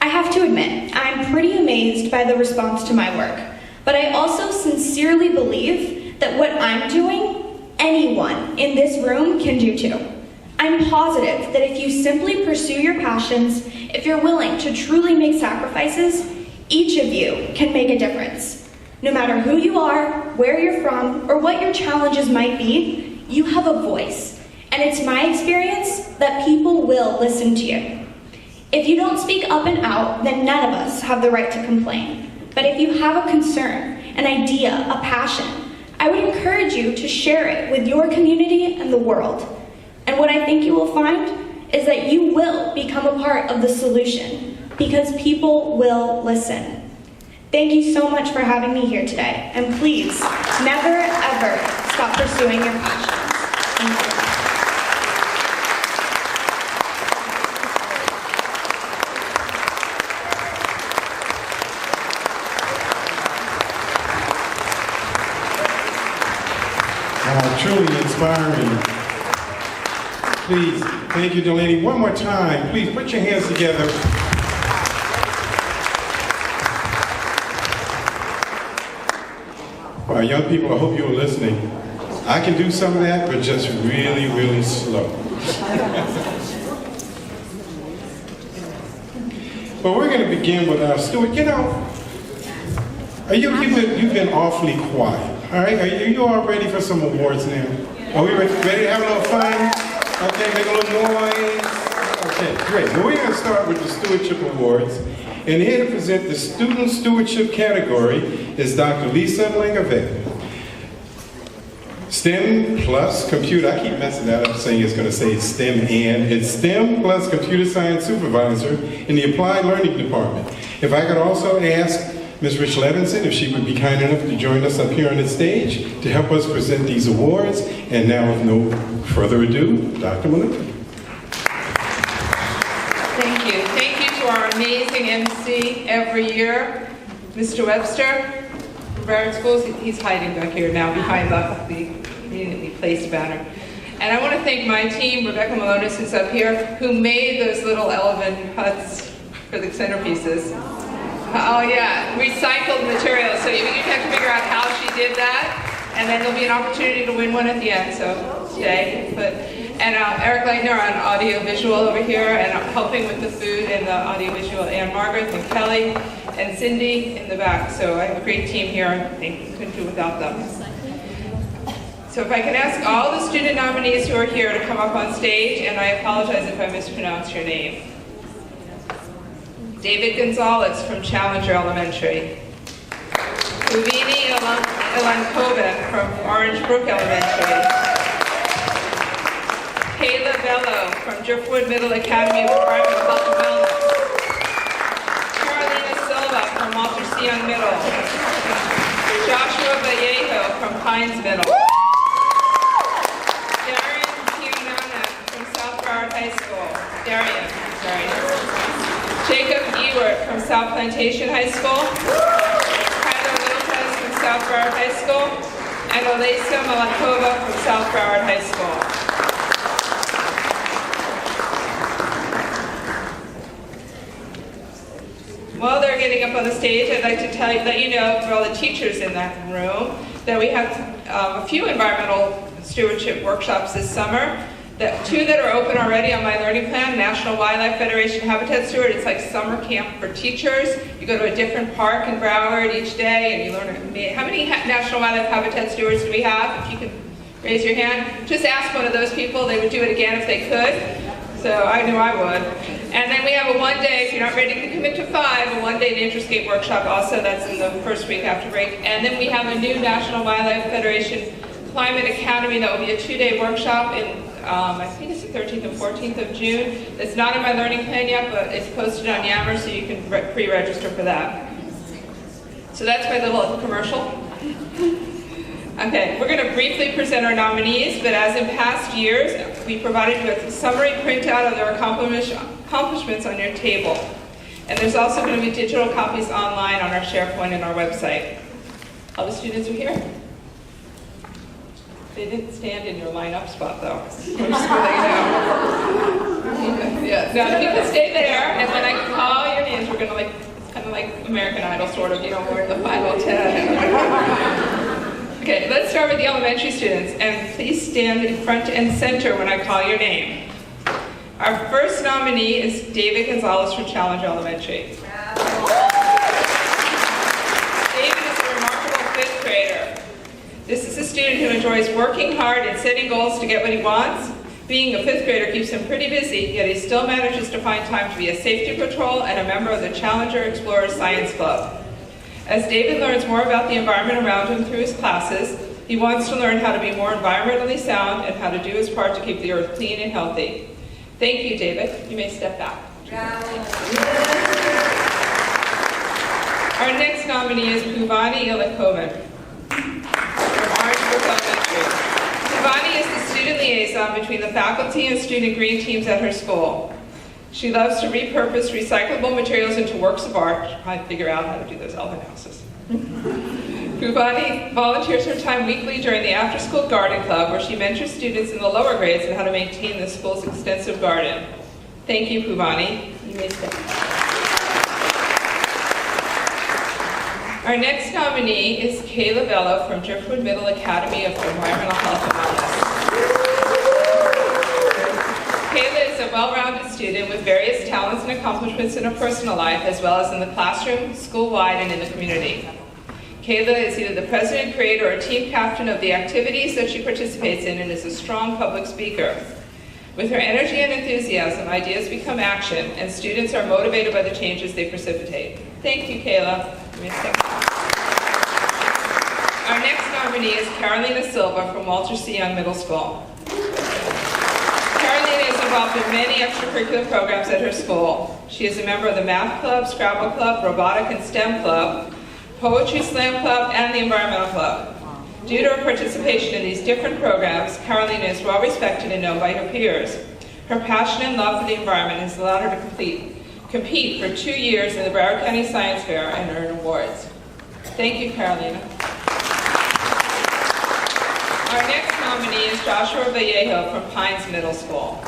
I have to admit, I'm pretty amazed by the response to my work, but I also sincerely believe that what I'm doing, anyone in this room can do too. I'm positive that if you simply pursue your passions, if you're willing to truly make sacrifices, each of you can make a difference. No matter who you are, where you're from, or what your challenges might be, you have a voice. And it's my experience that people will listen to you. If you don't speak up and out, then none of us have the right to complain. But if you have a concern, an idea, a passion, I would encourage you to share it with your community and the world. And what I think you will find is that you will become a part of the solution because people will listen. Thank you so much for having me here today, and please, never ever stop pursuing your passions. Thank you. Truly inspiring. Please, thank you, Delaney. One more time, please put your hands together. Well, young people, I hope you were listening. I can do some of that, but just really, really slow. But we're going to begin with our steward. You know, you've been awfully quiet. All right, are you all ready for some awards now? Are we ready to have a little fun? Okay, make a little noise. Okay, great. Well, we're going to start with the Stewardship Awards. And here to present the Student Stewardship category is Dr. Lisa Langevin. STEM plus computer, I keep messing that up saying it's going to say STEM and, it's STEM plus computer science supervisor in the Applied Learning Department. If I could also ask Ms. Rich Levinson if she would be kind enough to join us up here on the stage to help us present these awards. And now with no further ado, Dr. Melinda. Thank you. Thank you to our amazing MC every year, Mr. Webster from Broward Schools. He's hiding back here now behind the immediately placed banner. And I want to thank my team, Rebecca Malonis, who's up here, who made those little elephant huts for the centerpieces. Oh yeah, recycled materials. So you have to figure out how she did that, and then there'll be an opportunity to win one at the end. So stay put. And Eric Leitner on audio-visual over here, and helping with the food and the audio-visual, and Margaret and Kelly and Cindy in the back. So I have a great team here. I think couldn't do without them. So if I can ask all the student nominees who are here to come up on stage, and I apologize if I mispronounce your name. David Gonzalez from Challenger Elementary. Uvini Ilankoven from Orange Brook Elementary. Kayla Bello from Driftwood Middle Academy of Environmental Health and Wellness. Carolina Silva from Walter C. Young Middle. Joshua Vallejo from Pines Middle. Darian Kiunana from South Broward High School. Jacob Ewert from South Plantation High School. Kyler Lopez from South Broward High School. And Olesa Malakova from South Broward High School. While they're getting up on the stage, I'd like to let you know, for all the teachers in that room, that we have a few environmental stewardship workshops this summer. Two that are open already on my learning plan, National Wildlife Federation Habitat Steward. It's like summer camp for teachers. You go to a different park in Broward each day and you learn. How many National Wildlife Habitat Stewards do we have? If you can raise your hand. Just ask one of those people. They would do it again if they could. So I knew I would. And then we have a one-day, if you're not ready to commit to 5, a one-day Naturescape workshop also. That's in the first week after break. And then we have a new National Wildlife Federation Climate Academy that will be a 2-day workshop in I think it's the 13th and 14th of June. It's not in my learning plan yet, but it's posted on Yammer, so you can pre-register for that. So that's my little commercial. Okay, we're going to briefly present our nominees, but as in past years, we provided you with a summary printout of their accomplishments on your table. And there's also going to be digital copies online on our SharePoint and our website. All the students are here? They didn't stand in your line-up spot, though. Just so they know. Yeah, now you can stay there, and when I call your names, we're going to it's kind of like American Idol, sort of, we're in the final 10. Okay, let's start with the elementary students, and please stand in front and center when I call your name. Our first nominee is David Gonzalez from Challenger Elementary. David is a remarkable 5th grader. This is a student who enjoys working hard and setting goals to get what he wants. Being a 5th grader keeps him pretty busy, yet he still manages to find time to be a safety patrol and a member of the Challenger Explorers Science Club. As David learns more about the environment around him through his classes, he wants to learn how to be more environmentally sound and how to do his part to keep the earth clean and healthy. Thank you, David. You may step back. Our next nominee is Puvani Ilakoven. Ivani is the student liaison between the faculty and student green teams at her school. She loves to repurpose recyclable materials into works of art. She'll probably figure out how to do those elephant houses. Puvani volunteers her time weekly during the after-school garden club, where she mentors students in the lower grades on how to maintain the school's extensive garden. Thank you, Puvani. You may stay. Our next nominee is Kayla Bello from Driftwood Middle Academy of Environmental Health and Wellness. Kayla is a well-rounded student with various talents and accomplishments in her personal life, as well as in the classroom, school-wide, and in the community. Kayla is either the president, creator, or team captain of the activities that she participates in, and is a strong public speaker. With her energy and enthusiasm, ideas become action, and students are motivated by the changes they precipitate. Thank you, Kayla. Give me a second. Our next nominee is Carolina Silva from Walter C. Young Middle School. Carolina is involved in many extracurricular programs at her school. She is a member of the Math Club, Scrabble Club, Robotic and STEM Club, Poetry Slam Club, and the Environmental Club. Due to her participation in these different programs, Carolina is well respected and known by her peers. Her passion and love for the environment has allowed her to compete for 2 years in the Broward County Science Fair and earn awards. Thank you, Carolina. Our next nominee is Joshua Vallejo from Pines Middle School.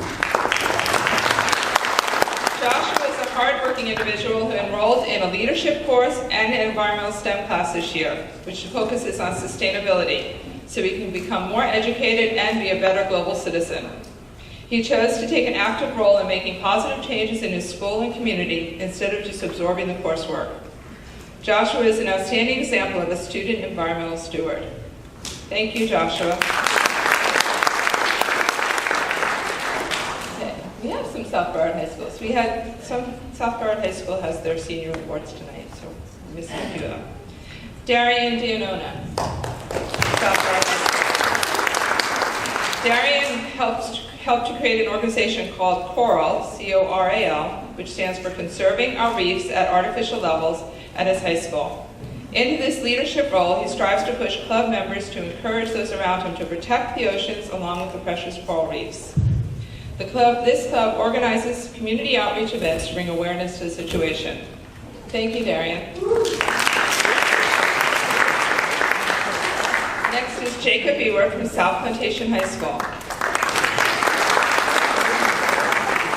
Joshua is a hard-working individual who enrolled in a leadership course and an environmental STEM class this year, which focuses on sustainability, so he can become more educated and be a better global citizen. He chose to take an active role in making positive changes in his school and community instead of just absorbing the coursework. Joshua is an outstanding example of a student environmental steward. Thank you, Joshua. Okay, we have some South Broward High Schools. South Broward High School has their senior awards tonight, so we're missing a few of them. Darian Dianona, South Broward High School. Darian helped to create an organization called CORAL, C-O-R-A-L, which stands for Conserving Our Reefs at Artificial Levels at his high school. In this leadership role, he strives to push club members to encourage those around him to protect the oceans along with the precious coral reefs. This club organizes community outreach events to bring awareness to the situation. Thank you, Darian. Next is Jacob Ewert from South Plantation High School.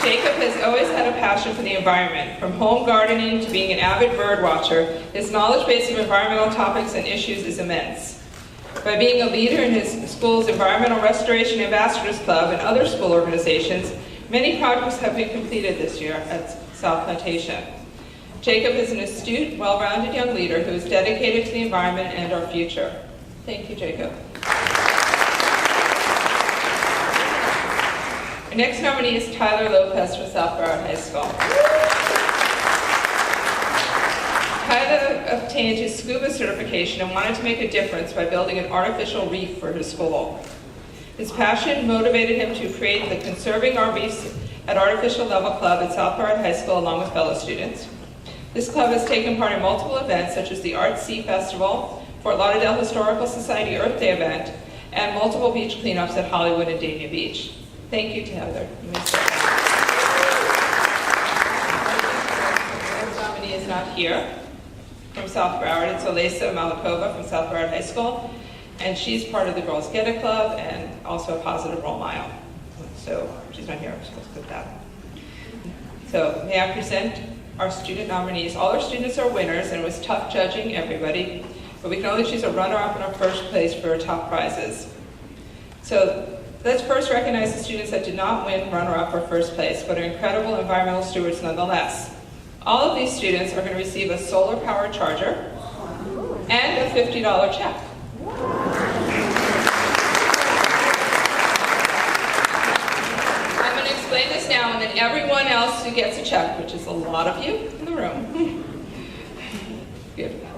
Jacob has always had a passion for the environment. From home gardening to being an avid bird watcher, his knowledge base of environmental topics and issues is immense. By being a leader in his school's Environmental Restoration Ambassadors Club and other school organizations, many projects have been completed this year at South Plantation. Jacob is an astute, well-rounded young leader who is dedicated to the environment and our future. Thank you, Jacob. Our next nominee is Tyler Lopez from South Broward High School. Tyler obtained his scuba certification and wanted to make a difference by building an artificial reef for his school. His passion motivated him to create the Conserving Our Reefs at Artificial Level Club at South Broward High School along with fellow students. This club has taken part in multiple events such as the Art Sea Festival, Fort Lauderdale Historical Society Earth Day event, and multiple beach cleanups at Hollywood and Davie Beach. Thank you, Tyler. The next nominee is not here from South Broward. It's Olesa Malakova from South Broward High School, and she's part of the Girls Get It Club and also a positive role model. So she's not here, I'm supposed to put that. So may I present our student nominees. All our students are winners, and it was tough judging everybody, but we can only choose a runner-up and a first place for our top prizes. So let's first recognize the students that did not win runner-up or first place, but are incredible environmental stewards nonetheless. All of these students are going to receive a solar-powered charger and a $50 check. I'm going to explain this now, and then everyone else who gets a check, which is a lot of you in the room,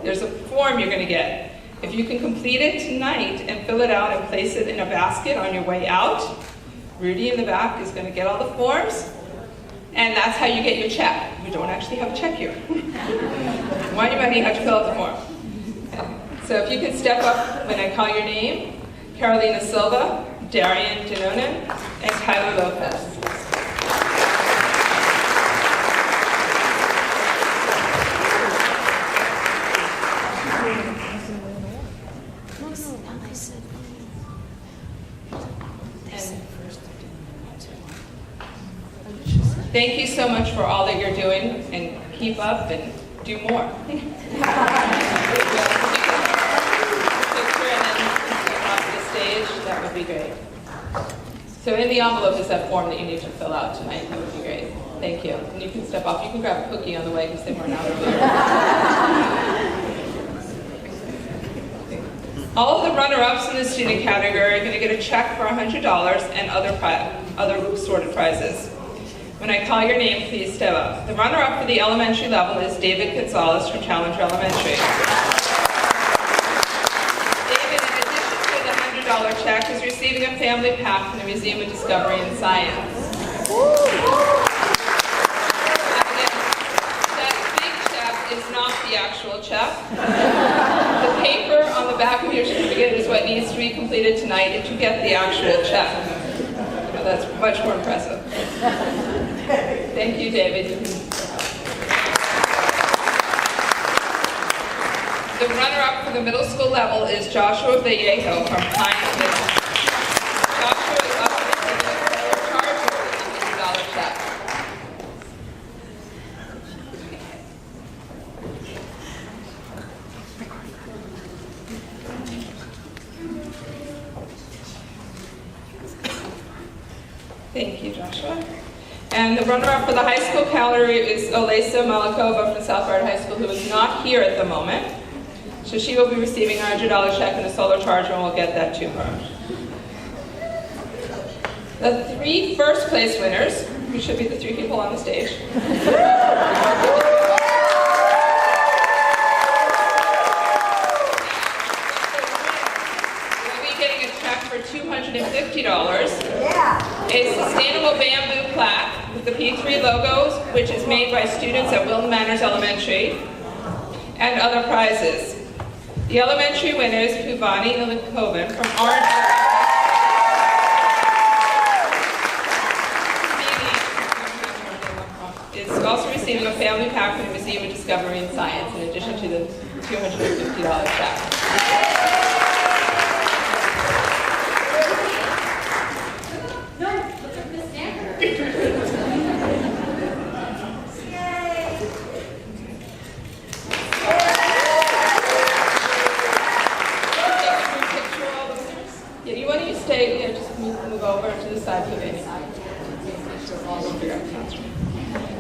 there's a form you're going to get. If you can complete it tonight and fill it out and place it in a basket on your way out, Rudy in the back is going to get all the forms, and that's how you get your check. You don't actually have a check here. Want your money, you have to fill out the form. Okay. So if you can step up when I call your name, Carolina Silva, Darian Denonen, and Tyler Lopez. Thank you so much for all that you're doing, and keep up and do more. That would be great. So in the envelope is that form that you need to fill out tonight. That would be great. Thank you. And you can step off. You can grab a cookie on the way because they weren't out earlier. All of the runner-ups in the student category are going to get a check for $100 and other other assorted prizes. When I call your name, please step up. The runner-up for the elementary level is David Gonzalez from Challenger Elementary. David, in addition to the $100 check, is receiving a family pack from the Museum of Discovery and Science. Is not the actual check. The paper on the back of your certificate is what needs to be completed tonight to get the actual check. Well, that's much more impressive. Thank you, David. The runner-up for the middle school level is Joshua Vallejo from Pine Middle. Joshua is up to the charge of the $100 check. Thank you, Joshua. And the runner-up for the high school calendar is Olesa Malakova from South Broward High School, who is not here at the moment. So she will be receiving a $100 check and a solar charger, and we'll get that to her. The 3 first place winners, who should be the 3 people on the stage, for $250, a sustainable bamboo plaque with the P3 logos, which is made by students at Wilton Manors Elementary, and other prizes. The elementary winners, Puvani Ilikovan from Orange, is also receiving a family pack from the Museum of Discovery and Science, in addition to the $250 check.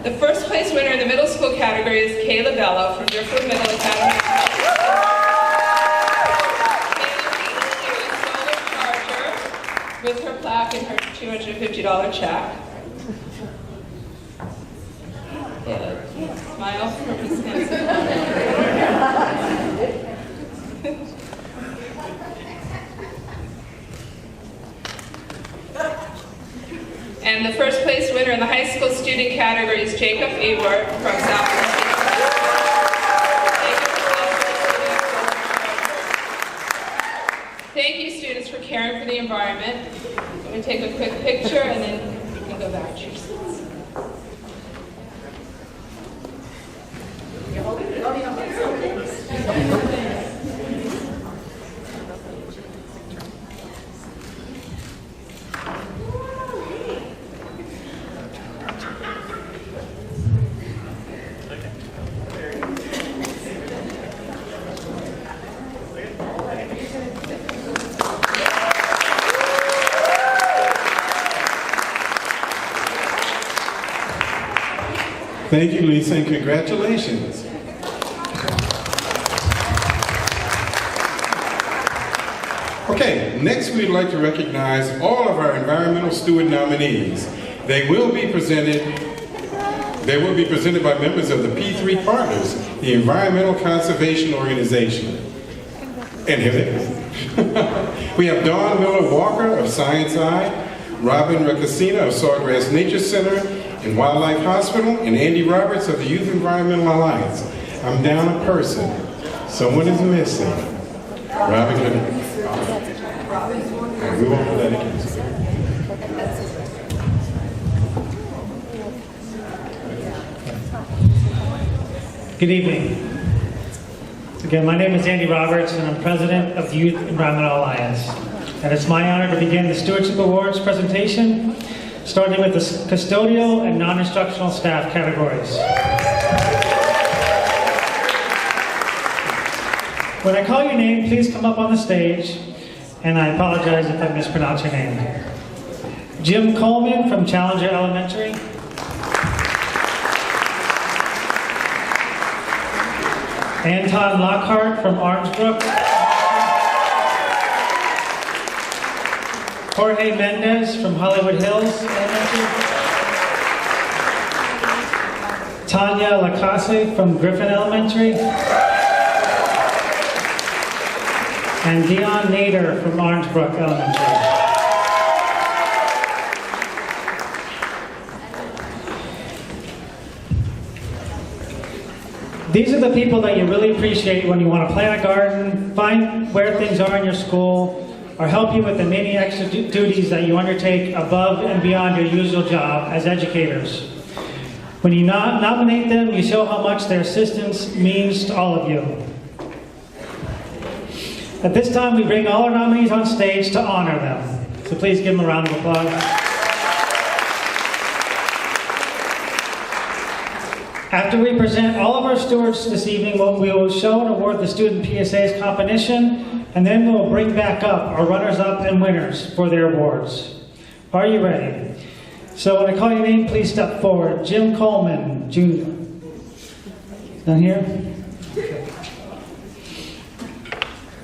The first place winner in the middle school category is Kayla Bello from Driftwood Middle Academy. Kayla with her plaque and her $250 check. Kayla, smile from Wisconsin. And the first place winner in the high school student category is Jacob Ewart from South Thank you, students, for caring for the environment. I'm going to take a quick picture and then you can go back to your seats. Thank you, Lisa, and congratulations. Okay, next we'd like to recognize all of our environmental steward nominees. They will be presented by members of the P3 Partners, the Environmental Conservation Organization. And here they are. We have Dawn Miller Walker of Science Eye, Robin Recasina of Sawgrass Nature Center and Wildlife Hospital, and Andy Roberts of the Youth Environmental Alliance. I'm down a person. Someone is missing. Robin, we won't let it get. Good evening. Again, my name is Andy Roberts, and I'm president of the Youth Environmental Alliance. And it's my honor to begin the Stewardship Awards presentation, starting with the custodial and non-instructional staff categories. When I call your name, please come up on the stage, and I apologize if I mispronounce your name. Jim Coleman from Challenger Elementary. Anton Lockhart from Orangebrook. Jorge Mendez from Hollywood Hills Elementary. Tanya Lacase from Griffin Elementary. And Dion Nader from Orangebrook Elementary. These are the people that you really appreciate when you want to plant a garden, find where things are in your school, or help you with the many extra duties that you undertake above and beyond your usual job as educators. When you nominate them, you show how much their assistance means to all of you. At this time, we bring all our nominees on stage to honor them. So please give them a round of applause. After we present all of our stewards this evening, we will show and award the Student PSA's competition, and then we'll bring back up our runners-up and winners for their awards. Are you ready? So when I call your name, please step forward. Jim Coleman, Jr. Down here?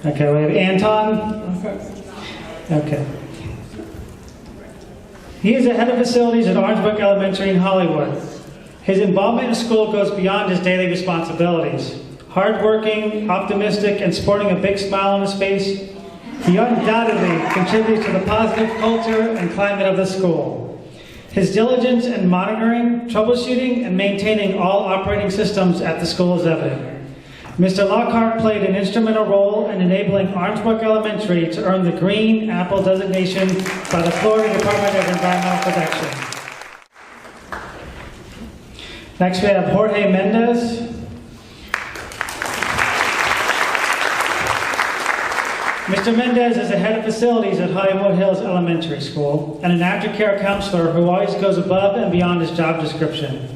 Okay, we have Anton. Okay. He is the head of facilities at Orangebrook Elementary in Hollywood. His involvement in school goes beyond his daily responsibilities. Hardworking, optimistic, and sporting a big smile on his face, he undoubtedly contributes to the positive culture and climate of the school. His diligence in monitoring, troubleshooting, and maintaining all operating systems at the school is evident. Mr. Lockhart played an instrumental role in enabling Orangebrook Elementary to earn the Green Apple designation by the Florida Department of Environmental Protection. Next we have Jorge Mendez. Mr. Mendez is the head of facilities at Hollywood Hills Elementary School and an aftercare counselor who always goes above and beyond his job description.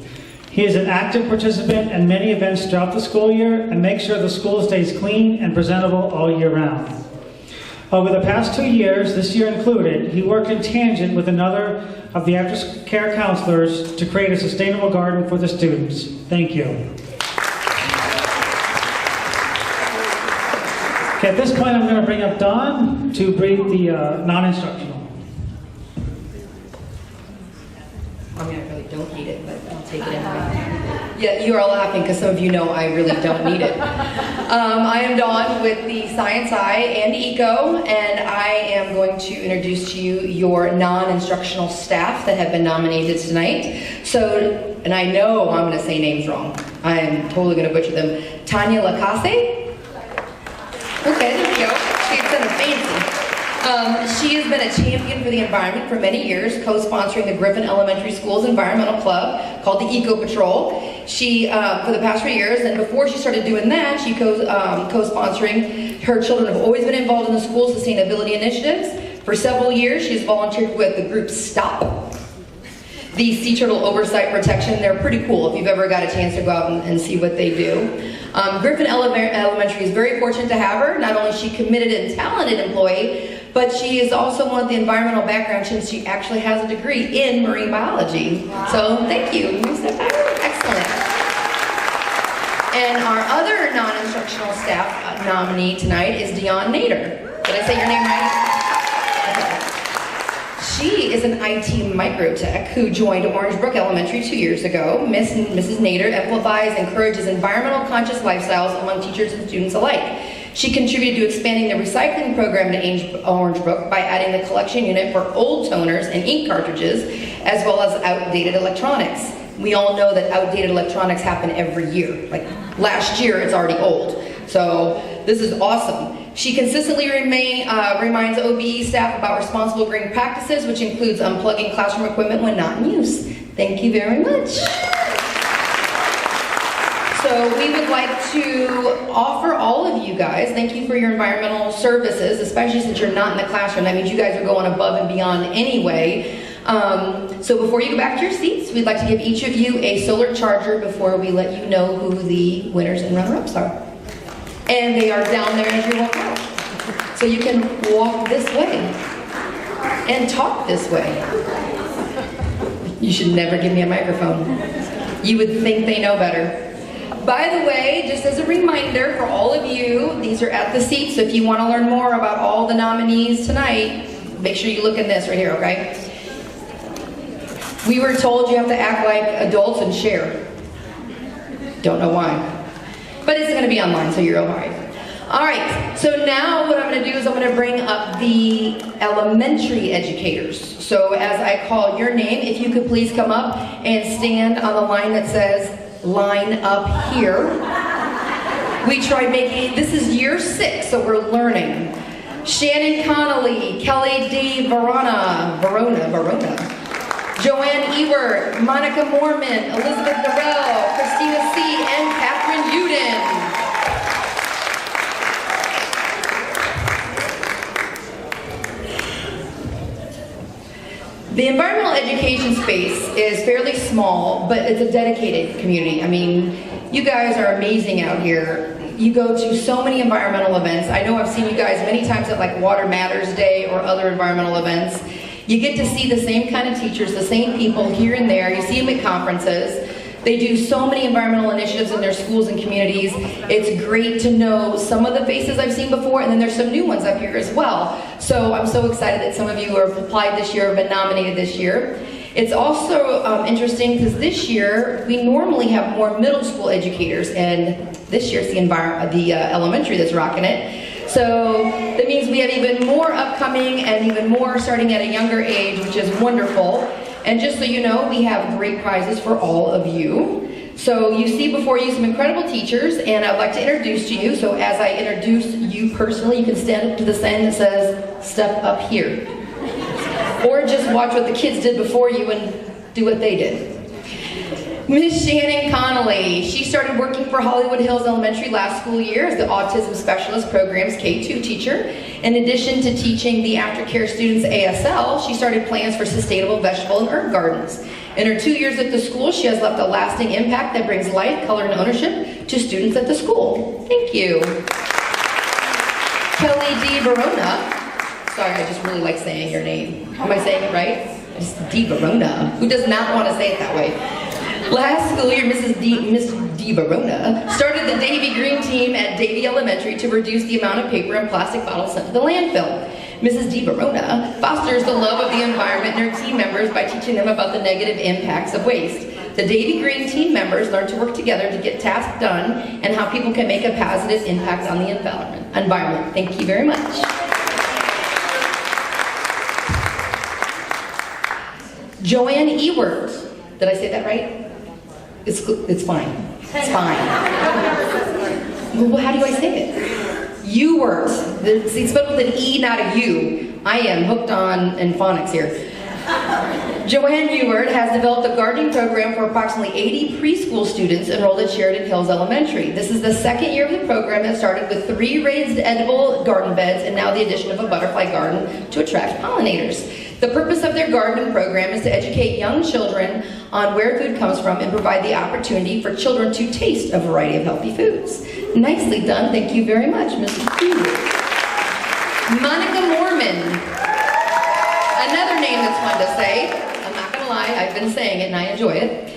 He is an active participant in many events throughout the school year and makes sure the school stays clean and presentable all year round. Over the past 2 years, this year included, he worked in tangent with another of the aftercare counselors to create a sustainable garden for the students. Thank you. Okay, at this point I'm going to bring up Dawn to read the non-instructional. I mean, I really don't need it, but I'll take it anyway. Yeah, you are all laughing because some of you know I really don't need it. I am Dawn with the Science I and Eco, and I am going to introduce to you your non-instructional staff that have been nominated tonight. So, and I know I'm going to say names wrong. I am totally going to butcher them. Tanya Lacase. Okay, there we go. She's kind of fancy. She has been a champion for the environment for many years, co-sponsoring the Griffin Elementary School's environmental club called the Eco Patrol. She, for the past 3 years, and before she started doing that, she co-sponsoring. Her children have always been involved in the school sustainability initiatives. For several years, she's volunteered with the group STOP, the Sea Turtle Oversight Protection. They're pretty cool if you've ever got a chance to go out and see what they do. Griffin Elementary is very fortunate to have her. Not only is she a committed and talented employee, but she is also one with the environmental background since she actually has a degree in marine biology. Wow. So thank you. Excellent. And our other non-instructional staff nominee tonight is Dion Nader. Did I say your name right? She is an IT microtech who joined Orangebrook Elementary 2 years ago. Mrs. Nader amplifies and encourages environmental conscious lifestyles among teachers and students alike. She contributed to expanding the recycling program at Orangebrook by adding the collection unit for old toners and ink cartridges, as well as outdated electronics. We all know that outdated electronics happen every year. Like last year, it's already old. So this is awesome. She consistently reminds OBE staff about responsible green practices, which includes unplugging classroom equipment when not in use. Thank you very much. So we would like to offer all of you guys, thank you for your environmental services, especially since you're not in the classroom. That means you guys are going above and beyond anyway. So before you go back to your seats, we'd like to give each of you a solar charger before we let you know who the winners and runner-ups are. And they are down there as you walk out. So you can walk this way and talk this way. You should never give me a microphone. You would think they know better. By the way, just as a reminder for all of you, these are at the seats, so if you want to learn more about all the nominees tonight, make sure you look in this right here, okay? We were told you have to act like adults and share. Don't know why. But it's gonna be online, so you're all right. All right, so now what I'm gonna do is I'm gonna bring up the elementary educators. So as I call your name, if you could please come up and stand on the line that says, line up here. We tried making, this is year 6, so we're learning. Shannon Connolly, Kelly D. Verona, Joanne Ewert, Monica Moorman, Elizabeth Norell, Christina C., and Catherine Uden. The environmental education space is fairly small, but it's a dedicated community. I mean, you guys are amazing out here. You go to so many environmental events. I know I've seen you guys many times at like Water Matters Day or other environmental events. You get to see the same kind of teachers, the same people here and there. You see them at conferences. They do so many environmental initiatives in their schools and communities. It's great to know some of the faces I've seen before, and then there's some new ones up here as well. So I'm so excited that some of you have applied this year, have been nominated this year. It's also interesting because this year we normally have more middle school educators, and this year it's the elementary that's rocking it. So that means we have even more upcoming and even more starting at a younger age, which is wonderful. And just so you know, we have great prizes for all of you. So you see before you some incredible teachers, and I'd like to introduce to you. So as I introduce you personally, you can stand up to the sign that says, step up here. Or just watch what the kids did before you and do what they did. Miss Shannon Connolly, she started working for Hollywood Hills Elementary last school year as the Autism Specialist Program's K-2 teacher. In addition to teaching the aftercare students ASL, she started plans for sustainable vegetable and herb gardens. In her 2 years at the school, she has left a lasting impact that brings life, color, and ownership to students at the school. Thank you. Kelly D. Verona. Sorry, I just really like saying your name. Am I saying it right? It's D. Verona. Who does not want to say it that way? Last school year, Miss D. Verona started the Davie Green Team at Davie Elementary to reduce the amount of paper and plastic bottles sent to the landfill. Mrs. D. Verona fosters the love of the environment in her team members by teaching them about the negative impacts of waste. The Davie Green team members learn to work together to get tasks done and how people can make a positive impact on the environment. Thank you very much. Joanne Ewert. Did I say that right? It's fine. It's fine. Well, how do I say it? Ewert. It's spelled with an E, not a U. I am hooked on in phonics here. Joanne Ewert has developed a gardening program for approximately 80 preschool students enrolled at Sheridan Hills Elementary. This is the second year of the program that started with 3 raised edible garden beds and now the addition of a butterfly garden to attract pollinators. The purpose of their gardening program is to educate young children on where food comes from and provide the opportunity for children to taste a variety of healthy foods. Nicely done. Thank you very much, Mrs. Stewart. Monica Moorman. Another name that's fun to say. I'm not going to lie, I've been saying it and I enjoy it.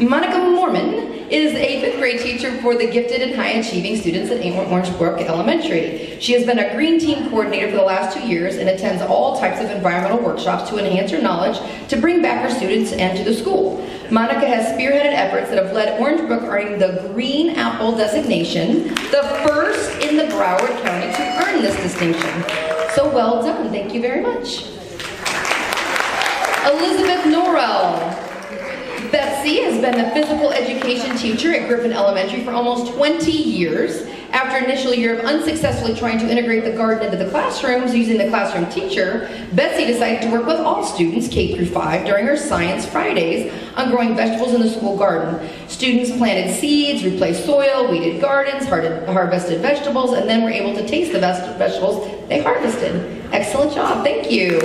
Monica Moorman is a 5th grade teacher for the gifted and high achieving students at Orange Brook Elementary. She has been a green team coordinator for the last 2 years and attends all types of environmental workshops to enhance her knowledge to bring back her students and to the school. Monica has spearheaded efforts that have led Orange Brook earning the Green Apple designation, the first in the Broward County to earn this distinction. So well done, thank you very much. Elizabeth Norell. Betsy has been the physical education teacher at Griffin Elementary for almost 20 years. After an initial year of unsuccessfully trying to integrate the garden into the classrooms using the classroom teacher, Betsy decided to work with all students K through 5 during her Science Fridays on growing vegetables in the school garden. Students planted seeds, replaced soil, weeded gardens, harvested vegetables, and then were able to taste the vegetables they harvested. Excellent job, thank you.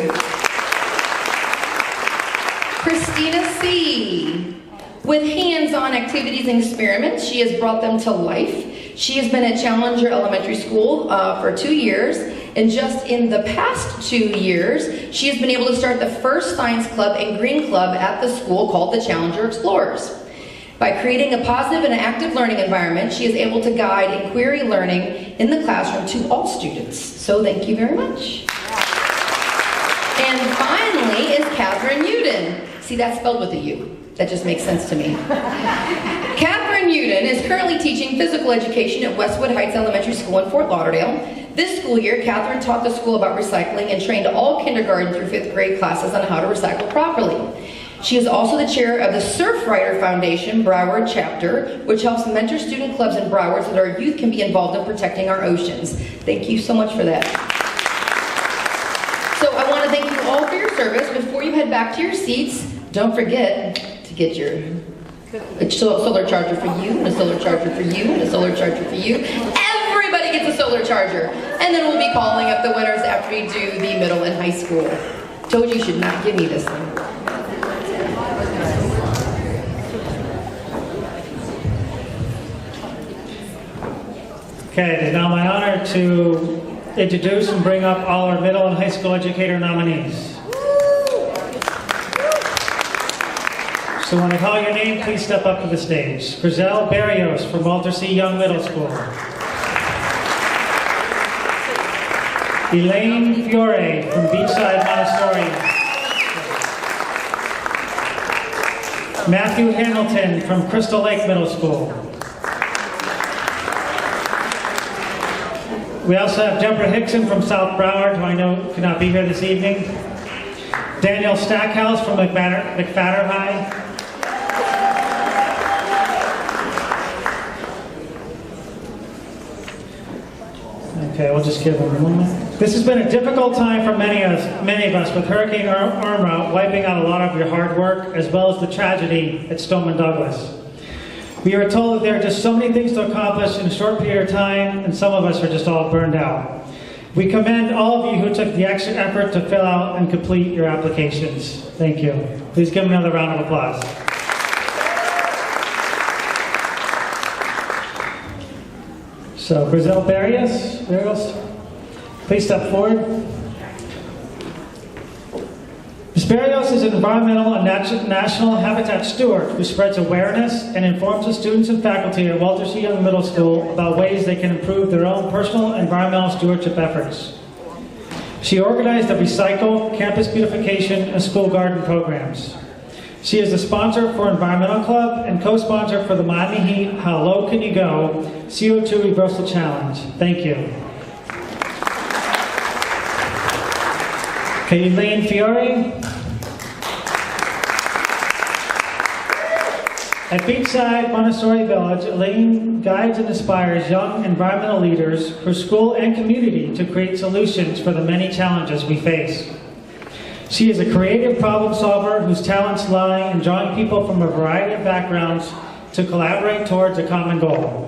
Christina C. With hands-on activities and experiments, she has brought them to life. She has been at Challenger Elementary School for 2 years, and just in the past 2 years, she has been able to start the first science club and green club at the school called the Challenger Explorers. By creating a positive and active learning environment, she is able to guide and query learning in the classroom to all students. So thank you very much. And finally is Catherine Uden. See, that's spelled with a U. That just makes sense to me. Catherine Uden is currently teaching physical education at Westwood Heights Elementary School in Fort Lauderdale. This school year, Catherine taught the school about recycling and trained all kindergarten through 5th grade classes on how to recycle properly. She is also the chair of the Surfrider Foundation Broward chapter, which helps mentor student clubs in Broward so that our youth can be involved in protecting our oceans. Thank you so much for that. So I want to thank you all for your service. Before you head back to your seats, don't forget to get your solar charger for you, and a solar charger for you, and a solar charger for you. Everybody gets a solar charger. And then we'll be calling up the winners after we do the middle and high school. Told you should not give me this one. Okay, it is now my honor to introduce and bring up all our middle and high school educator nominees. So when I call your name, please step up to the stage. Grizel Barrios from Walter C. Young Middle School. Elaine Fiore from Beachside Montessori. Matthew Hamilton from Crystal Lake Middle School. We also have Deborah Hickson from South Broward, who I know could not be here this evening. Daniel Stackhouse from McFatter High. Okay, we'll just give them a moment. This has been a difficult time for many of us, with Hurricane Irma wiping out a lot of your hard work, as well as the tragedy at Stoneman Douglas. We are told that there are just so many things to accomplish in a short period of time, and some of us are just all burned out. We commend all of you who took the extra effort to fill out and complete your applications. Thank you. Please give them another round of applause. So, Grizel Barrios, please step forward. Ms. Barrios is an environmental and national habitat steward who spreads awareness and informs the students and faculty at Walter C. Young Middle School about ways they can improve their own personal environmental stewardship efforts. She organized the Recycle, Campus Beautification, and School Garden programs. She is the sponsor for Environmental Club and co-sponsor for the Miami Heat How Low Can You Go? CO2 Reversal Challenge. Thank you. Okay, Elaine Fiore. At Beachside Montessori Village, Elaine guides and inspires young environmental leaders, her school and community to create solutions for the many challenges we face. She is a creative problem solver whose talents lie in drawing people from a variety of backgrounds to collaborate towards a common goal.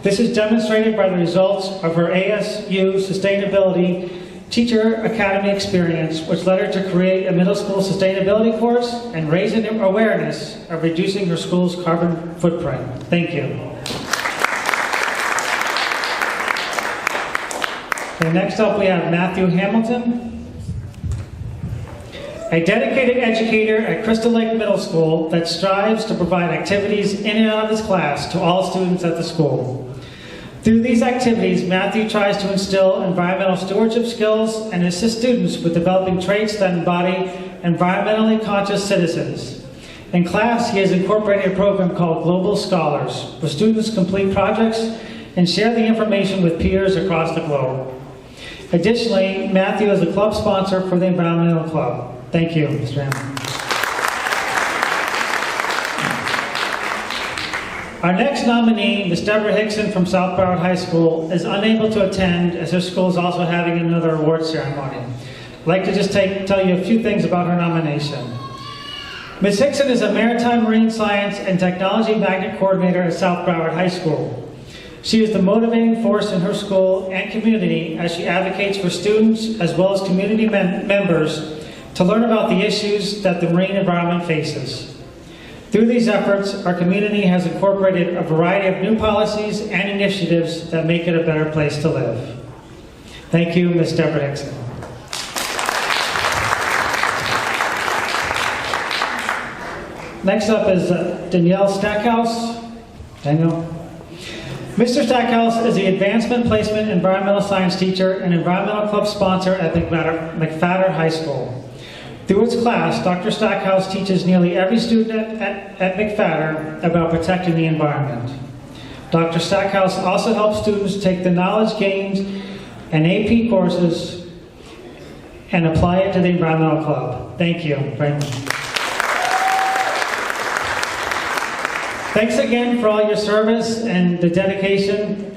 This is demonstrated by the results of her ASU Sustainability Teacher Academy experience, which led her to create a middle school sustainability course and raise awareness of reducing her school's carbon footprint. Thank you. Okay, next up we have Matthew Hamilton, a dedicated educator at Crystal Lake Middle School that strives to provide activities in and out of his class to all students at the school. Through these activities, Matthew tries to instill environmental stewardship skills and assist students with developing traits that embody environmentally conscious citizens. In class, he has incorporated a program called Global Scholars, where students complete projects and share the information with peers across the globe. Additionally, Matthew is a club sponsor for the Environmental Club. Thank you, Mr. Hamilton. Our next nominee, Ms. Deborah Hickson from South Broward High School, is unable to attend as her school is also having another award ceremony. I'd like to just tell you a few things about her nomination. Ms. Hickson is a Maritime Marine Science and Technology Magnet Coordinator at South Broward High School. She is the motivating force in her school and community as she advocates for students as well as community members to learn about the issues that the marine environment faces. Through these efforts, our community has incorporated a variety of new policies and initiatives that make it a better place to live. Thank you, Ms. Deborah Hickson. Next up is Danielle Stackhouse. Danielle. Mr. Stackhouse is the Advancement Placement Environmental Science teacher and Environmental Club sponsor at McFatter High School. Through its class, Dr. Stackhouse teaches nearly every student at McFadder about protecting the environment. Dr. Stackhouse also helps students take the knowledge gained in AP courses and apply it to the Environmental Club. Thank you very much. Thanks again for all your service and the dedication.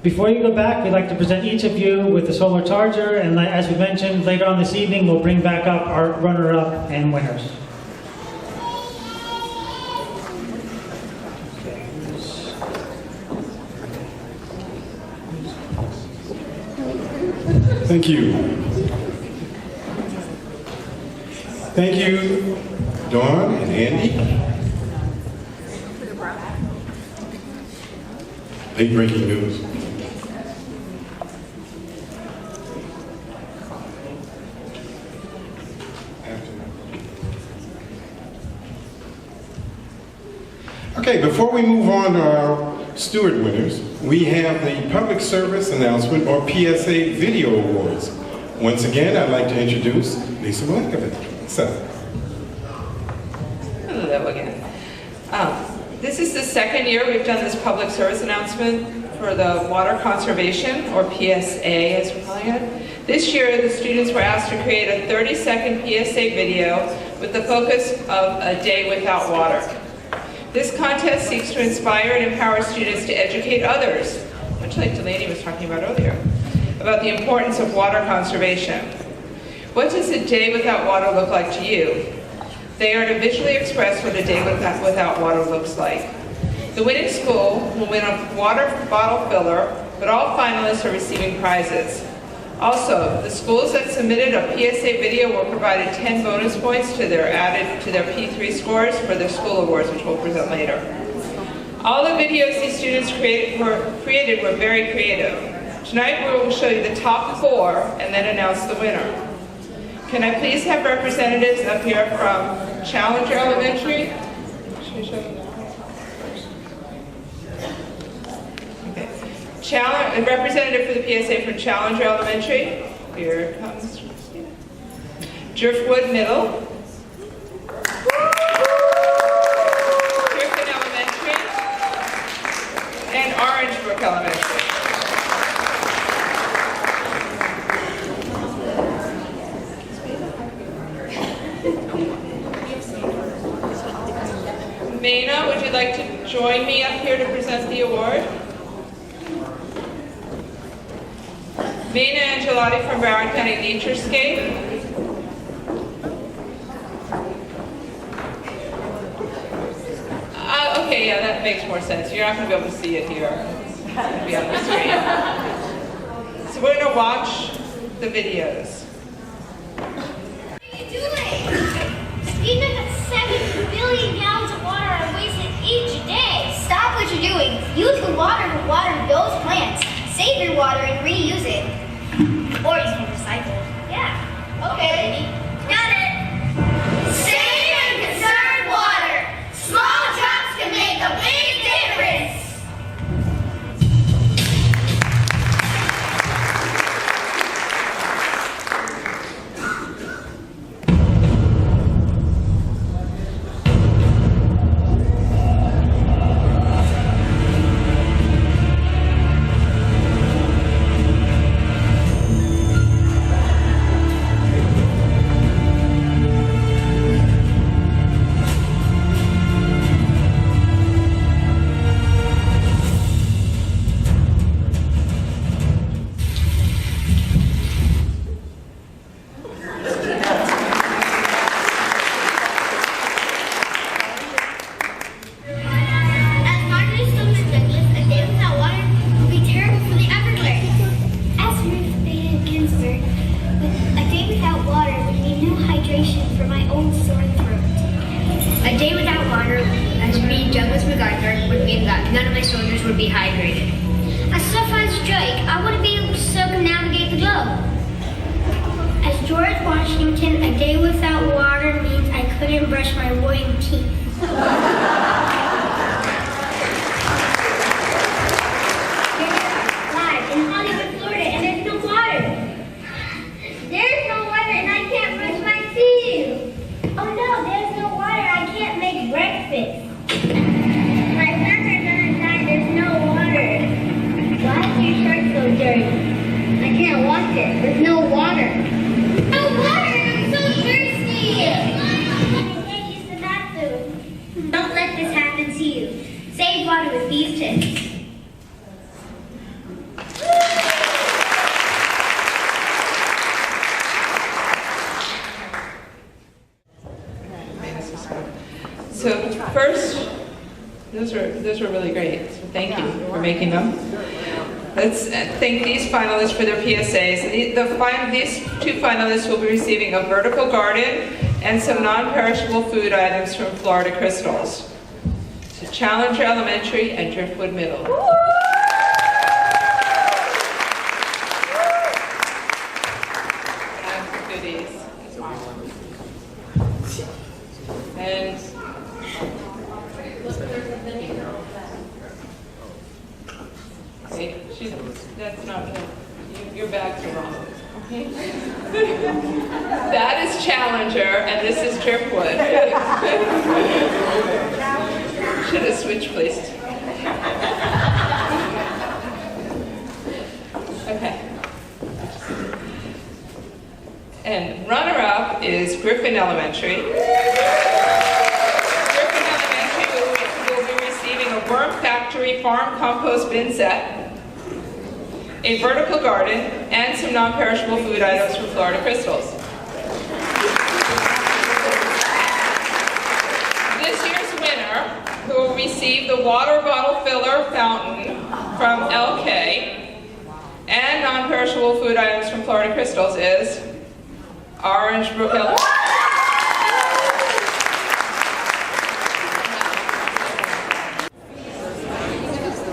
Before you go back, we'd like to present each of you with the solar charger, and as we mentioned, later on this evening, we'll bring back up our runner-up and winners. Thank you. Thank you, Dawn and Andy. Late breaking news. Okay, before we move on to our steward winners, we have the Public Service Announcement, or PSA Video Awards. Once again, I'd like to introduce Lisa Milankovich. So. Hello again. This is the second year we've done this public service announcement for the water conservation, or PSA as we're calling it. This year, the students were asked to create a 30-second PSA video with the focus of a day without water. This contest seeks to inspire and empower students to educate others, much like Delaney was talking about earlier, about the importance of water conservation. What does a day without water look like to you? They are to visually express what a day without water looks like. The winning school will win a water bottle filler, but all finalists are receiving prizes. Also, the schools that submitted a PSA video were provided 10 bonus points to their P3 scores for their school awards, which we'll present later. All the videos these students created were very creative. Tonight we will show you the top 4 and then announce the winner. Can I please have representatives up here from Challenger Elementary? Should we show them now? Okay. A representative for the PSA from Challenger Elementary. Here comes Christina. Driftwood Middle. Griffin Elementary. And Orangebrook Elementary. Maina, would you like to join me up here to present the award? Maina Angelotti from Broward County Naturescape. Okay, yeah, that makes more sense. You're not going to be able to see it here. It's going to be on the screen. So we're going to watch the videos. What are you doing? Sweden has 7 billion gallons of water are wasted each day. Stop what you're doing. Use the water to water those plants. Save your water and reuse it. Or you can recycle. Yeah. Okay. Got it. Save and conserve water. Small drops can make a big difference. There's no water and I can't brush my teeth. with these tips. So first, those were really great. So thank you for making them. Let's thank these finalists for their PSAs. These two finalists will be receiving a vertical garden and some non-perishable food items from Florida Crystals. So Challenger Elementary and Driftwood Middle. And goodies. And that's not good. Your bags are wrong. Okay? That is Challenger, and this is Driftwood. Should have switched places. Okay. And runner-up is Griffin Elementary. Griffin Elementary will be receiving a Worm Factory farm compost bin set, a vertical garden, and some non-perishable food items from Florida Crystals. This year's winner, who will receive the water bottle filler fountain from LK and non-perishable food items from Florida Crystals, is Orange Brook Elementary.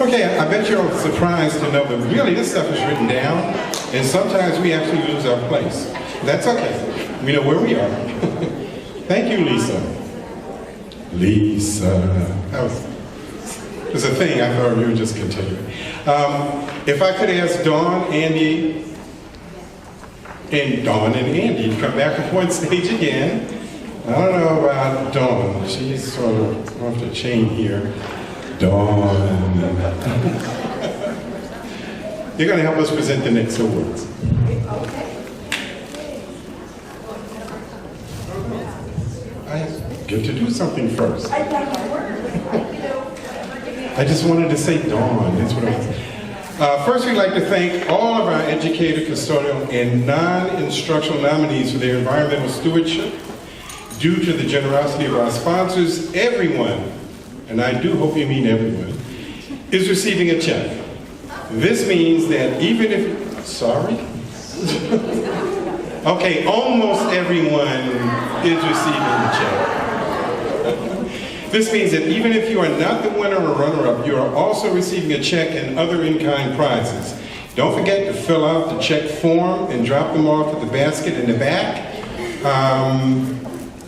Okay, I bet you're surprised to know that really this stuff is written down, and sometimes we actually lose our place. That's okay. We know where we are. Thank you, Lisa. Lisa. That was a thing. I thought we were just continuing. If I could ask Dawn, Andy, and Andy to come back up on stage again. I don't know about Dawn. She's sort of off the chain here. Dawn. You're going to help us present the next awards. I get to do something first. I just wanted to say Dawn. That's what I was. First, we'd like to thank all of our educator, custodial, and non-instructional nominees for their environmental stewardship. Due to the generosity of our sponsors, everyone, and I do hope you mean everyone, is receiving a check. This means that even if, sorry? Okay, almost everyone is receiving the check. This means that even if you are not the winner or runner-up, you are also receiving a check and other in-kind prizes. Don't forget to fill out the check form and drop them off at the basket in the back.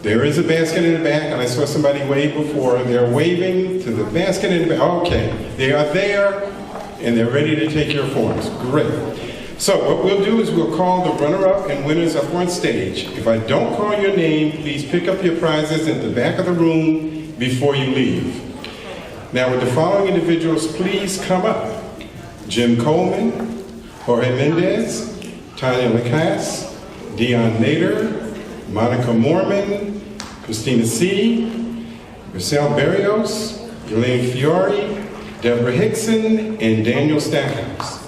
There is a basket in the back, and I saw somebody wave before. They're waving to the basket in the back. Okay, they are there, and they're ready to take your forms. Great. So what we'll do is we'll call the runner-up and winners up on stage. If I don't call your name, please pick up your prizes at the back of the room before you leave. Now, would the following individuals please come up? Jim Coleman, Jorge Mendez, Tanya Lacasse, Dion Nader, Monica Mormon, Christina C., Marcel Barrios, Elaine Fiore, Deborah Hickson, and Daniel Stackhouse.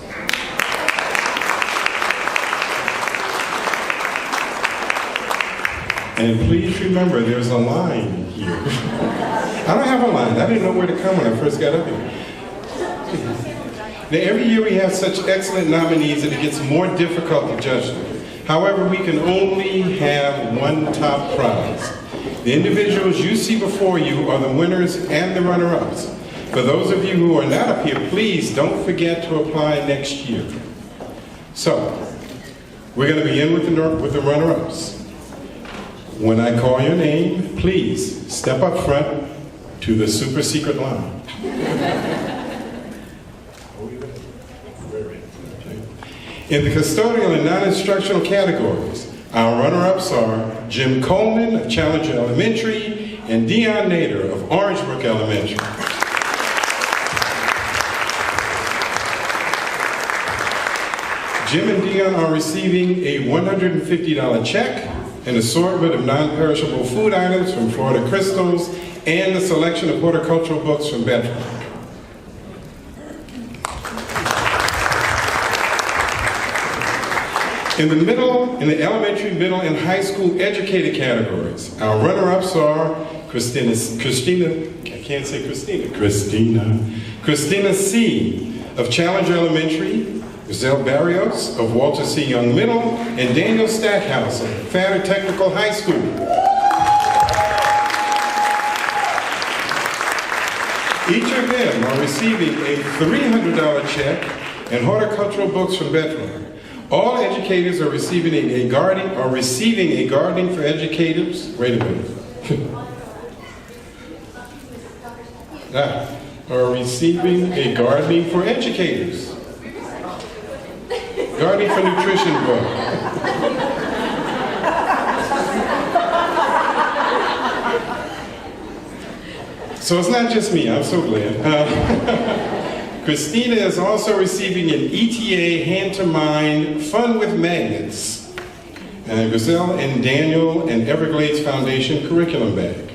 And please remember, there's a line here. I don't have a line. I didn't know where to come when I first got up here. Now, every year we have such excellent nominees that it gets more difficult to judge them. However, we can only have one top prize. The individuals you see before you are the winners and the runner-ups. For those of you who are not up here, please don't forget to apply next year. So, we're going to begin with the runner-ups. When I call your name, please step up front to the super secret line. In the custodial and non-instructional categories, our runner-ups are Jim Coleman of Challenger Elementary and Dion Nader of Orange Brook Elementary. Jim and Dion are receiving a $150 check, an assortment of non-perishable food items from Florida Crystals, and a selection of horticultural books from Bedford. In the elementary, middle, and high school educated categories, our runner-ups are Christina C. of Challenge Elementary, Giselle Barrios of Walter C. Young Middle, and Daniel Stackhouse of Fatter Technical High School. Each of them are receiving a $300 check and horticultural books from Bedrock. All educators are receiving a gardening for educators. Wait a minute. Are receiving a gardening for educators. Gardening for nutrition book. So it's not just me, I'm so glad. Christina is also receiving an ETA Hand to Mind Fun with Magnets, Gazelle and Daniel and Everglades Foundation curriculum bag.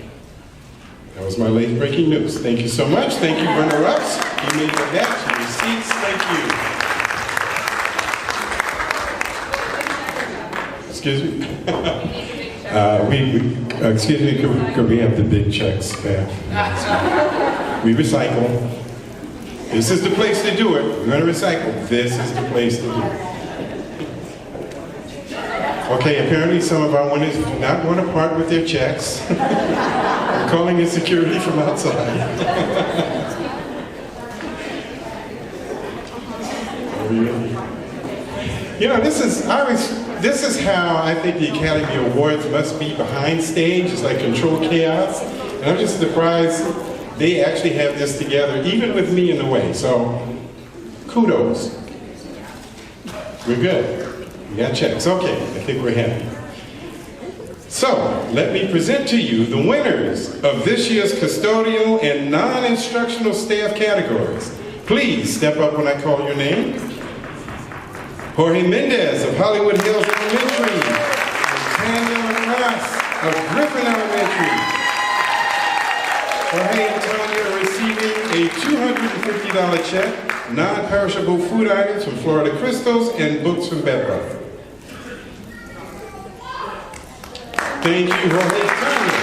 That was my late breaking news. Thank you so much. Thank you, runner-ups. You made the net, your receipts. Thank you. Excuse me. Excuse me, could we have the big checks back? We recycle. This is the place to do it. We're going to recycle. This is the place to do it. Okay, apparently some of our winners do not want to part with their checks. We're calling in security from outside. You know, this is how I think the Academy Awards must be behind stage. It's like controlled chaos. And I'm just surprised they actually have this together, even with me in the way. So, kudos. We're good. We got checks. Okay, I think we're happy. So, let me present to you the winners of this year's custodial and non-instructional staff categories. Please step up when I call your name. Jorge Mendez of Hollywood Hills Elementary, and Tanya Ross of Griffin Elementary. Jorge and Tanya are receiving a $250 check, non-perishable food items from Florida Crystals, and books from Bedrock. Thank you, Jorge and Tanya.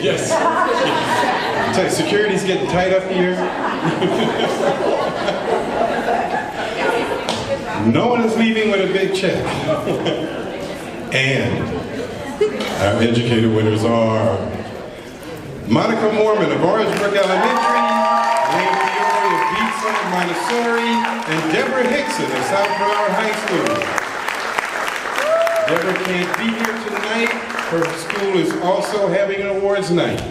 Yes. I tell you, security's getting tight up here. No one is leaving with a big check. And our educator winners are Monica Mormon of Orangebrook Elementary, Lane Fiore of Beachside Montessori, and Deborah Hickson of South Broward High School. Deborah can't be here tonight. Her school is also having an awards night.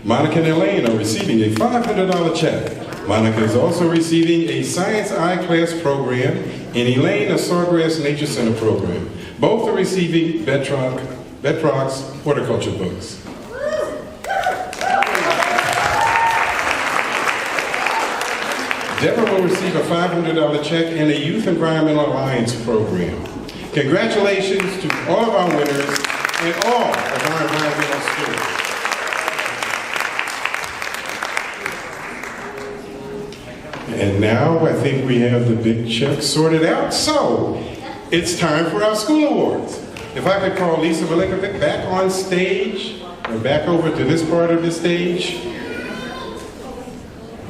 Monica and Elaine are receiving a $500 check. Monica is also receiving a Science I Class program, and Elaine a Sawgrass Nature Center program. Both are receiving Bedrock's horticulture books. Deborah will receive a $500 check and a Youth Environmental Alliance program. Congratulations to all of our winners and all of our environmental students. And now I think we have the big check sorted out. So it's time for our school awards. If I could call Lisa Velikovic back on stage, or back over to this part of the stage.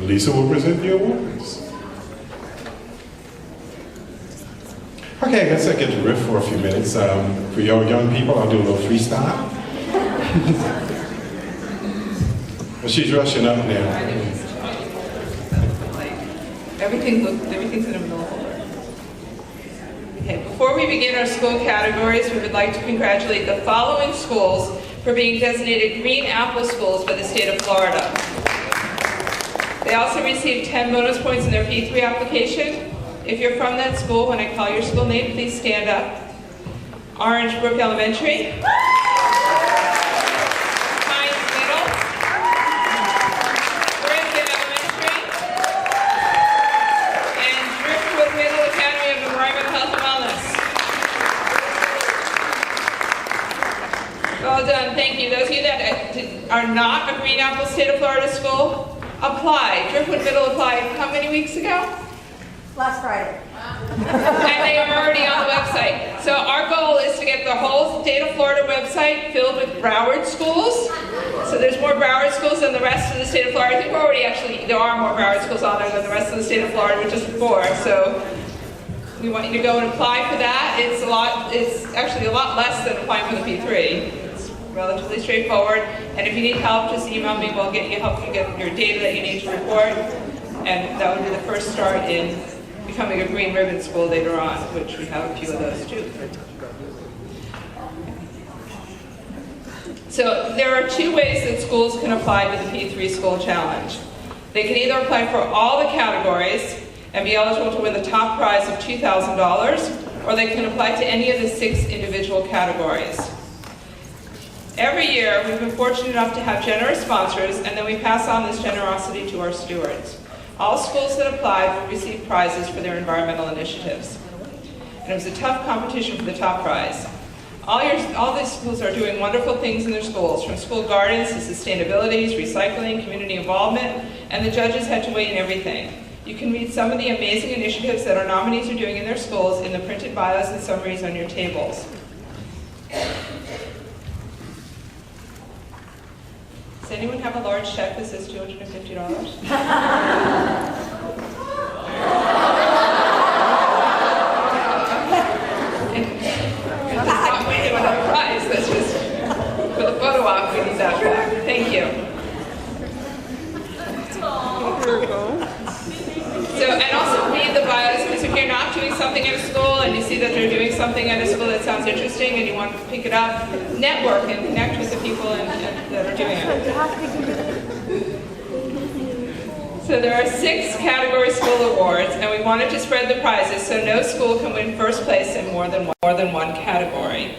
Lisa will present the awards. Okay, I guess I get to riff for a few minutes. For y'all young people, I'll do a little freestyle. Well, she's rushing up now. Everything's in a middle order. Okay, before we begin our school categories, we would like to congratulate the following schools for being designated Green Apple Schools by the state of Florida. They also received 10 bonus points in their P3 application. If you're from that school, when I call your school name, please stand up. Orangebrook Elementary. Well done, thank you. Those of you that are not a Green Apple State of Florida school, applied. Driftwood Middle applied how many weeks ago? Last Friday. And they are already on the website. So our goal is to get the whole state of Florida website filled with Broward schools. So there's more Broward schools than the rest of the state of Florida. I think we're already there are more Broward schools on there than the rest of the state of Florida, which is 4. So we want you to go and apply for that. It's actually a lot less than applying for the P3. It's relatively straightforward. And if you need help, just email me. We'll get you help you get your data that you need to report. And that would be the first start in becoming a green ribbon school later on, which we have a few of those too. So there are 2 ways that schools can apply to the P3 School Challenge. They can either apply for all the categories and be eligible to win the top prize of $2,000, or they can apply to any of the 6 individual categories. Every year, we've been fortunate enough to have generous sponsors, and then we pass on this generosity to our stewards. All schools that applied will receive prizes for their environmental initiatives. And it was a tough competition for the top prize. All these schools are doing wonderful things in their schools, from school gardens to sustainability, recycling, community involvement, and the judges had to weigh in everything. You can read some of the amazing initiatives that our nominees are doing in their schools in the printed bios and summaries on your tables. Does anyone have a large check that says $250? That's not waiting on a prize, that's just for the photo op, we need that back. Thank you. So, and also read the bios, because if you're not doing something at a school and you see that they're doing something at a school that sounds interesting and you want to pick it up, network and connect with the people that are doing it. So there are 6 category school awards, and we wanted to spread the prizes so no school can win first place in more than one category.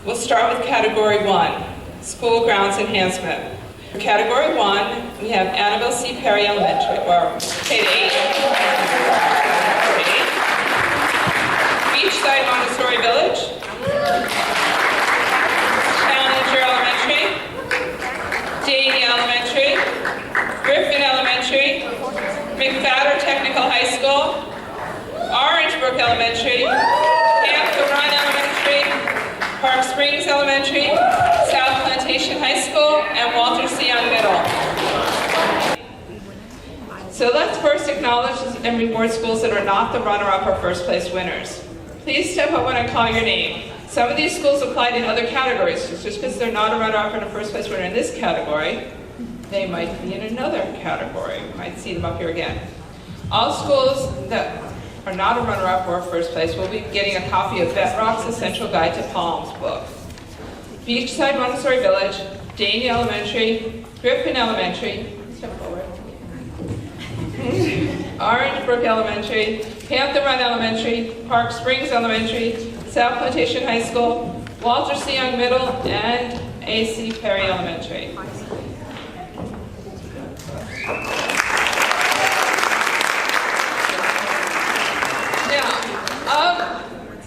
We'll start with category 1, school grounds enhancement. For category 1, we have Annabelle C. Perry Elementary, or K-8. Beachside Montessori Village. Challenger Elementary. Davie Elementary. Griffin Elementary. McFadder Technical High School. Orangebrook Elementary. Hampton Run Elementary. Park Springs Elementary, South Plantation High School, and Walter C. Young Middle. So let's first acknowledge and reward schools that are not the runner-up or first place winners. Please step up when I call your name. Some of these schools applied in other categories. Just because they're not a runner-up and a first place winner in this category, they might be in another category. You might see them up here again. All schools that are not a runner-up or a first place will be getting a copy of Bedrock's Essential Guide to Palms book. Beachside Montessori Village, Davie Elementary, Griffin Elementary, step forward. Orangebrook Elementary, Hampton Run Elementary, Park Springs Elementary, South Plantation High School, Walter C. Young Middle, and A.C. Perry Elementary.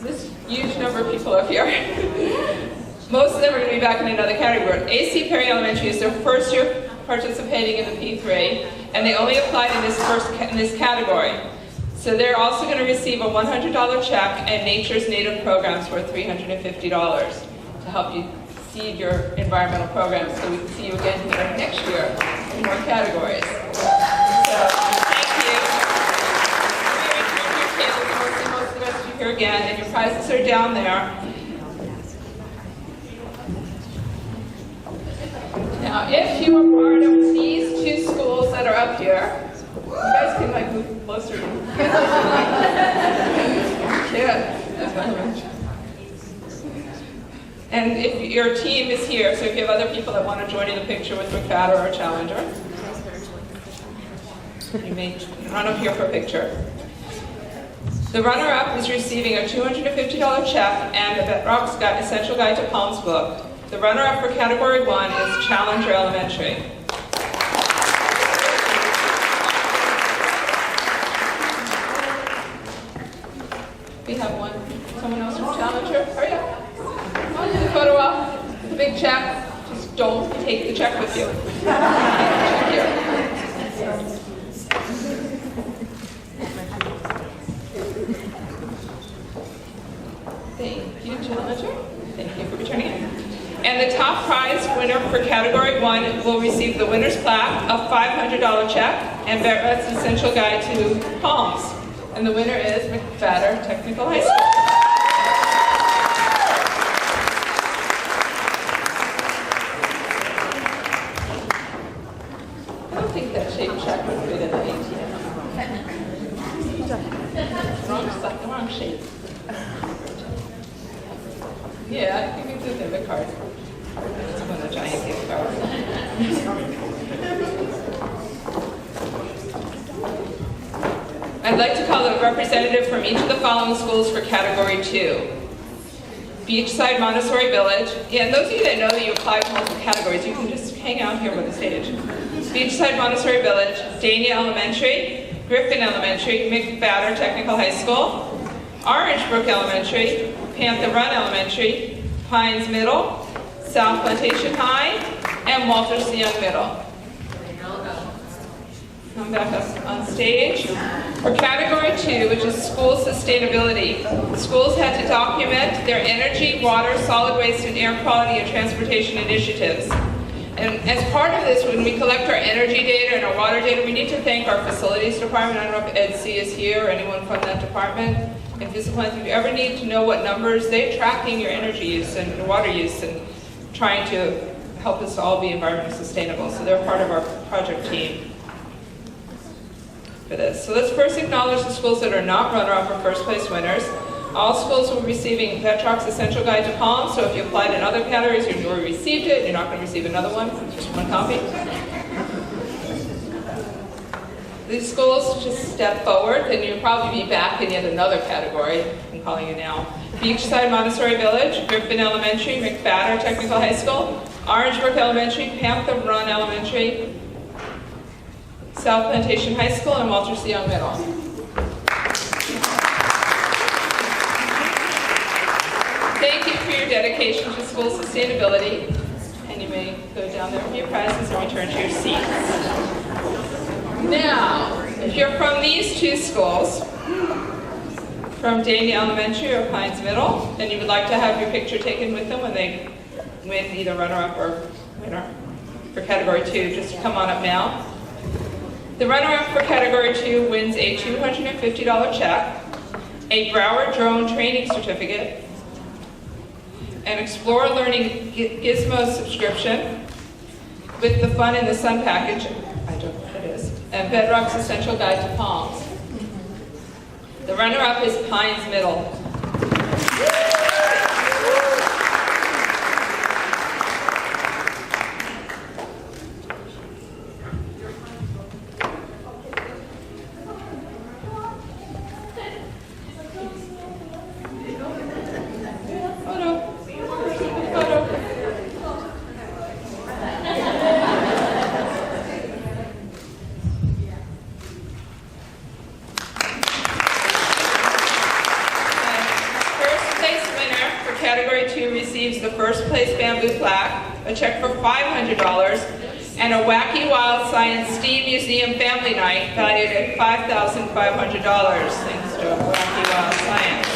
This huge number of people up here, most of them are going to be back in another category. A.C. Perry Elementary is their first year participating in the P3, and they only applied in this category. So they're also going to receive a $100 check and Nature's Native programs worth $350 to help you seed your environmental programs, so we can see you again here next year in more categories. So, here again, and your prizes are down there. Now, if you are part of these 2 schools that are up here, you guys can like move closer. Yeah. And if your team is here, so if you have other people that want to join in the picture with McFadder or Challenger, you may run up here for a picture. The runner-up is receiving a $250 check and the Bedrock's Essential Guide to Palms book. The runner-up for Category 1 is Challenger Elementary. We have someone else from Challenger. Hurry up. Come on, do the photo op. The big check. Just don't take the check with you. Check here. pleasure. Thank you for returning it. And the top prize winner for Category 1 will receive the winner's plaque, a $500 check, and Barrett's Essential Guide to Palms. And the winner is McFadder Technical High School. I don't think that shape check would fit in the ATM. Wrong shape. Yeah, you can do the debit card. It's one of the giant gift cards. I'd like to call a representative from each of the following schools for Category 2. Beachside Montessori Village. Yeah, and those of you that know that you apply to multiple categories, you can just hang out here with the stage. Beachside Montessori Village, Dania Elementary, Griffin Elementary, McFadder Technical High School, Orangebrook Elementary, Panther Run Elementary, Pines Middle, South Plantation High, and Walter C. Young Middle. Come back up on stage. For Category 2, which is school sustainability, schools had to document their energy, water, solid waste, and air quality and transportation initiatives. And as part of this, when we collect our energy data and our water data, we need to thank our facilities department. I don't know if Ed C is here or anyone from that department. And physical health, if you ever need to know what numbers, they're tracking your energy use and your water use and trying to help us all be environmentally sustainable. So they're part of our project team for this. So let's first acknowledge the schools that are not runner-up or first place winners. All schools will be receiving Vetrock's Essential Guide to Palms, so if you applied in other categories or you already received it, you're not going to receive another one, just one copy. These schools just step forward, and you'll probably be back in yet another category. I'm calling you now. Beachside Montessori Village, Griffin Elementary, McFadder Technical High School, Orangebrook Elementary, Panther Run Elementary, South Plantation High School, and Walter C. Young Middle. Thank you for your dedication to school sustainability. And you may go down there with your prizes and return to your seats. Now, if you're from these two schools, from Davie Elementary or Pines Middle, and you would like to have your picture taken with them when they win either runner-up or winner for Category 2, just come on up now. The runner-up for Category 2 wins a $250 check, a Broward drone training certificate, an Explorer Learning Gizmo subscription with the Fun in the Sun package, I don't know what it is, and Bedrock's Essential Guide to Palms. The runner-up is Pines Middle. The first place bamboo plaque, a check for $500, and a Wacky Wild Science Steam Museum Family Night valued at $5,500, thanks to Wacky Wild Science.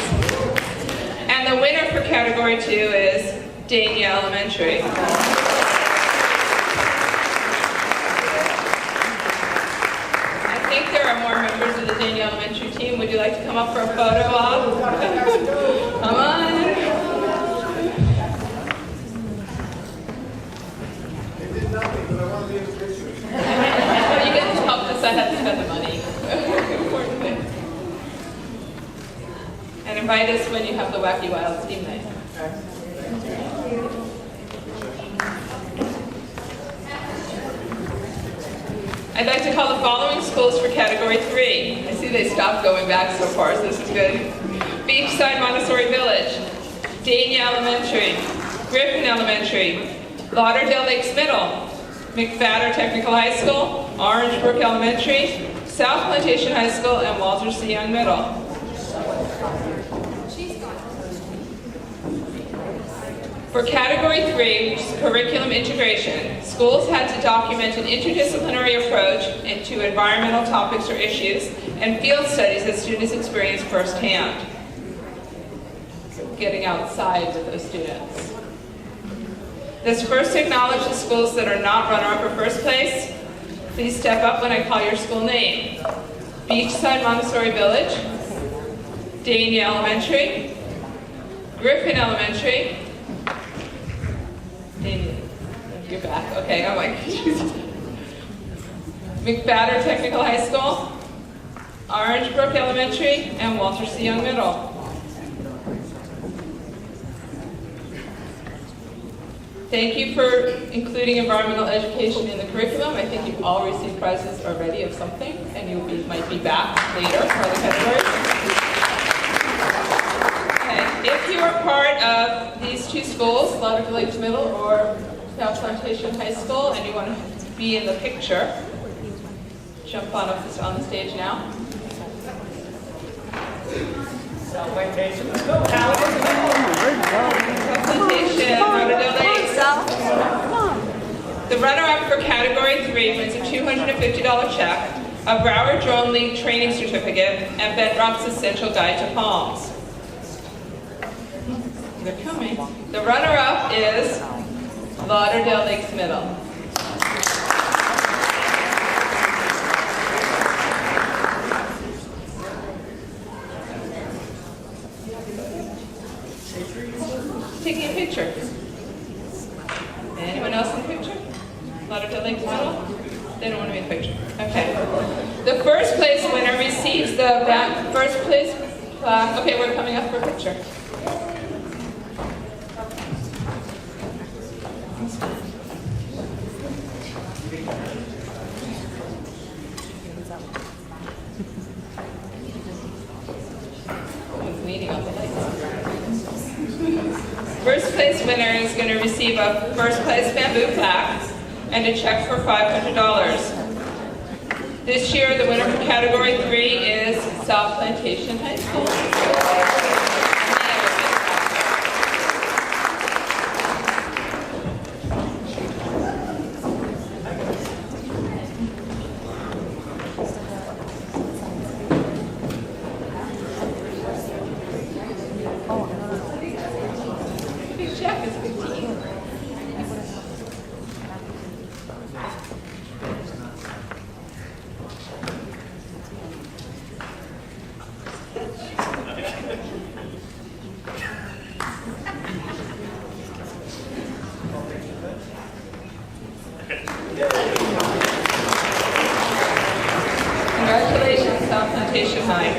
And the winner for Category 2 is Davie Elementary. I think there are more members of the Davie Elementary team. Would you like to come up for a photo op? Come on. You get to help us, I have to spend the money. And invite us when you have the Wacky Wild Steam Night. I'd like to call the following schools for Category 3. I see they stopped going back so far, so this is good. Beachside Montessori Village, Davie Elementary, Griffin Elementary, Lauderdale Lakes Middle, McFadder Technical High School, Orangebrook Elementary, South Plantation High School, and Walter C. Young Middle. For Category 3, which is curriculum integration, schools had to document an interdisciplinary approach to environmental topics or issues and field studies that students experienced firsthand. getting outside with those students. Let's first acknowledge the schools that are not runner-up or first place. Please step up when I call your school name. Beachside Montessori Village, Davie Elementary, Griffin Elementary, Davie, you're back, okay, I'm like, McFadder Technical High School, Orangebrook Elementary, and Walter C. Young Middle. Thank you for including environmental education in the curriculum. I think you've all received prizes already of something, and you might be back later for other categories. Okay. If you are part of these two schools, Lauderdale Lakes Middle or South Plantation High School, and you want to be in the picture, jump on the stage now. South Plantation, let's go. South Plantation, Lauderdale Lakes. The runner-up for Category 3 wins a $250 check, a Broward Drone League training certificate, and Bedrock's Essential Guide to Palms. They're coming. The runner-up is Lauderdale Lakes Middle. Taking a picture. Anyone else in the picture? Lauderdale Lakes Middle? They don't want to be in the picture. Okay. The first place winner receives the first place plaque. Okay, we're coming up for a picture. Someone's leaning on the lights. First place winner is going to receive a first place bamboo plaque and a check for $500. This year, the winner for Category 3 is South Plantation High School. Big check is 15. Congratulations, South Plantation High.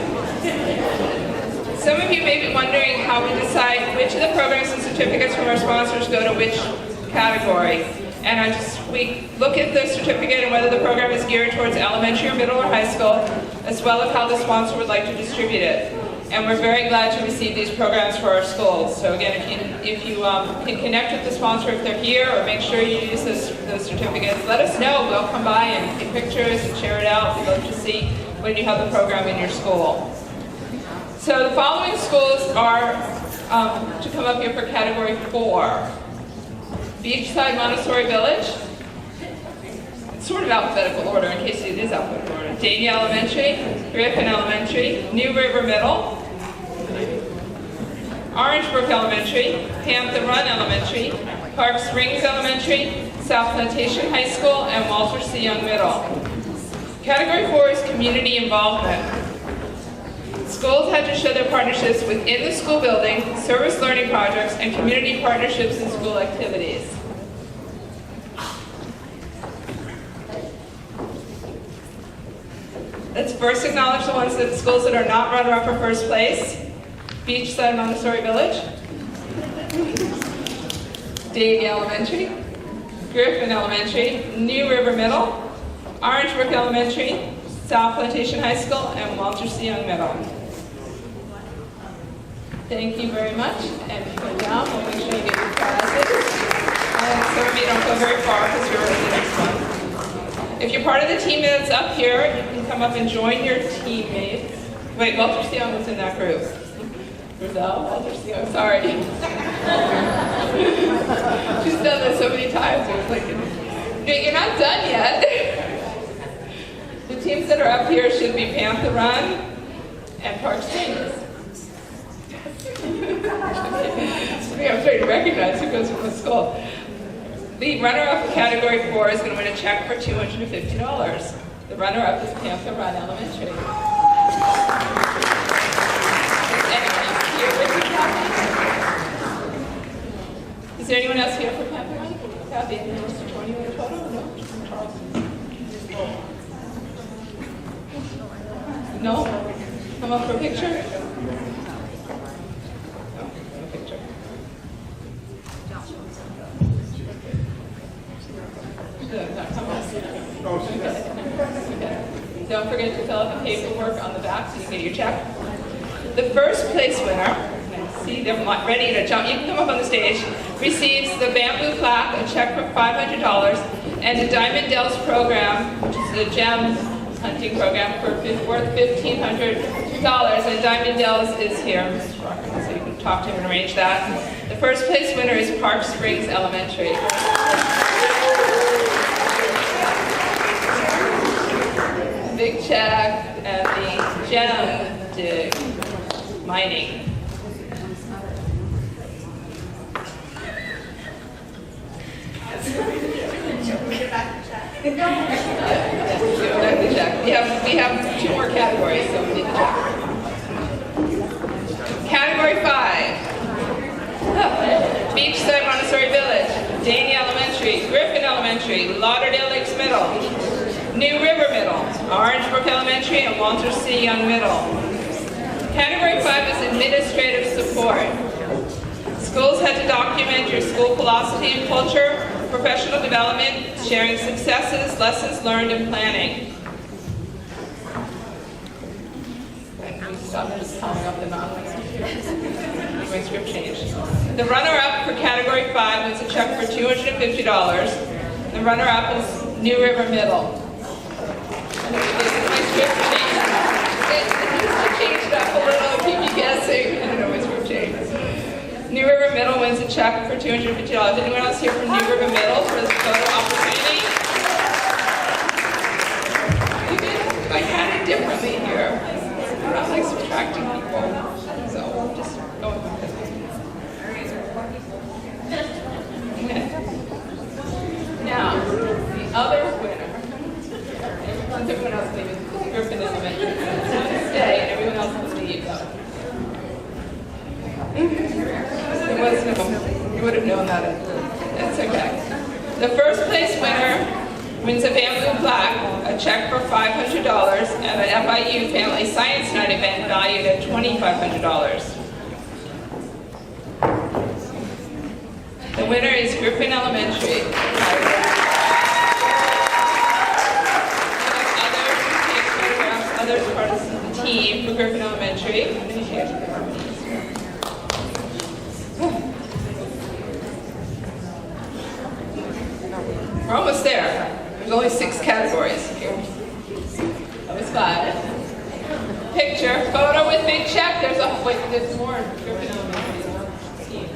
Some of you may be wondering how we decide which of the programs and certificates from our sponsors go to which category. And we look at the certificate and whether the program is geared towards elementary or middle or high school, as well as how the sponsor would like to distribute it. And we're very glad to receive these programs for our schools. So again, if you can connect with the sponsor if they're here, or make sure you use those certificates, let us know. We'll come by and take pictures and share it out. We'd love to see when you have the program in your school. So the following schools are to come up here for Category 4. Beachside Montessori Village. It's sort of alphabetical order in case it is alphabetical order. Davie Elementary, Griffin Elementary, New River Middle, Orangebrook Elementary, Hampton Run Elementary, Park Springs Elementary, South Plantation High School, and Walter C. Young Middle. Category 4 is community involvement. Schools had to show their partnerships within the school building, service learning projects, and community partnerships in school activities. Let's first acknowledge the schools that are not runner-up or first place. Beachside Montessori Village, Davie Elementary, Griffin Elementary, New River Middle, Orangebrook Elementary, South Plantation High School, and Walter C. Young Middle. Thank you very much. And if you go down, we'll make sure you get your prizes. And some of you don't go very far because you're already the next one. If you're part of the team that's up here, you can come up and join your teammates. Wait, Walter C. Young was in that group. Roselle, Walter C. Young, sorry. She's done this so many times. It was like, you're not done yet. The teams that are up here should be Panther Run and Park Springs. I'm trying to recognize who goes from the school. The runner-up for Category 4 is going to win a check for $250. The runner-up is Panther Run Elementary. Is anyone else here for Panther Run? Kathy, anyone else for 20 in total? No? Just Charles? No? Come up for a picture? No picture. Don't forget to fill out the paperwork on the back so you get your check. The first place winner, see them ready to jump, you can come up on the stage, receives the bamboo plaque, a check for $500, and the Diamond Dells program, which is the gem hunting program worth $1,500. And Diamond Dells is here, Mr. Rocker, so you can talk to him and arrange that. The first place winner is Park Springs Elementary. Big check and the gem dig mining. We have 2 more categories, so we need to check. Category 5. Beachside Montessori Village, Davie Elementary, Griffin Elementary, Lauderdale Lakes Middle, New River Middle, Orangebrook Elementary, and Walter C. Young Middle. Category 5 is administrative support. Schools had to document your school philosophy and culture, professional development, sharing successes, lessons learned, and planning. Stop just calling up the my script changed. The runner-up for Category 5 wins a check for $250. The runner-up is New River Middle. My script changed. It changed up a little, keep you guessing. I don't know my script changed. New River Middle wins a check for $250. Anyone else here from New River Middle for this photo opportunity? I had it differently here. I don't like subtracting people, so just go with it. Now, the other winner. Everyone else leaving. Griffin Elementary. Stay, and everyone else will leave. There wasn't a moment. You would have known that. That's okay. The first place winner wins a bamboo plaque, a check for $500, and an FIU Family Science Night event valued at $2,500. The winner is Griffin Elementary. Others part of the team for Griffin Elementary. We're almost there. There's only 6 categories here. That was 5. Picture, photo with big check. There's more Griffin Elementary team.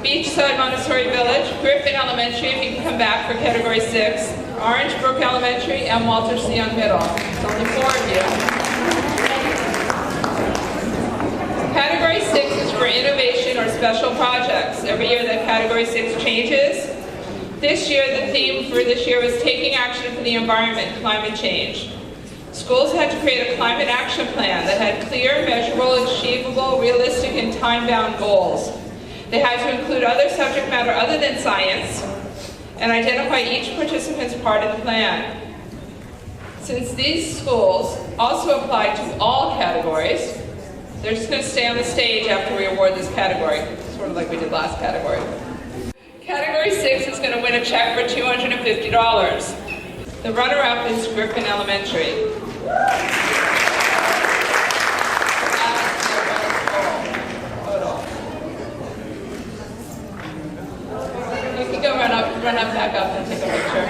Beachside Montessori Village, Griffin Elementary, if you can come back for Category 6, Orangebrook Elementary, and Walter C. Young Middle. It's only 4 of you. Category 6 is for innovation or special projects. Every year that Category 6 changes. This year, the theme for this year was taking action for the environment, climate change. Schools had to create a climate action plan that had clear, measurable, achievable, realistic, and time-bound goals. They had to include other subject matter other than science and identify each participant's part of the plan. Since these schools also apply to all categories, they're just going to stay on the stage after we award this category, sort of like we did last category. Category 6 is going to win a check for $250. The runner-up is Griffin Elementary. run up, back up and take a picture.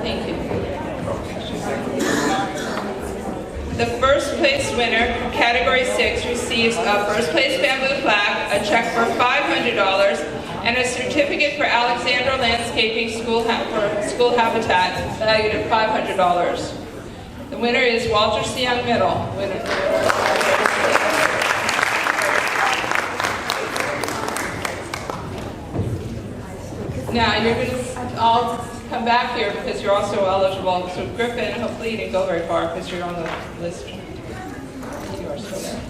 Thank you. The first place winner, category 6, receives a first place bamboo plaque, a check for $500, and a certificate for Alexandra Landscaping for school habitat valued at $500. The winner is Walter C. Young Middle. Now you're going to all come back here because you're also eligible. So Griffin, hopefully you didn't go very far because you're on the list. You are still there.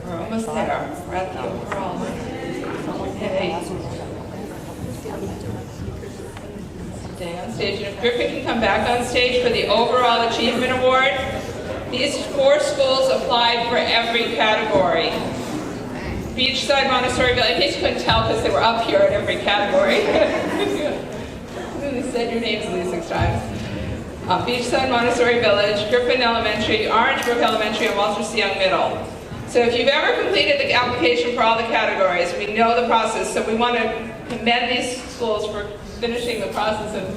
We're almost there. We're at the overall. Hey. Stay on stage. And if Griffin can come back on stage for the overall achievement award. These 4 schools applied for every category. Beachside Montessori Village, in case you couldn't tell because they were up here in every category. They said your names at least 6 times. Beachside Montessori Village, Griffin Elementary, Orange Brook Elementary, and Walter C. Young Middle. So if you've ever completed the application for all the categories, we know the process, so we want to commend these schools for finishing the process, and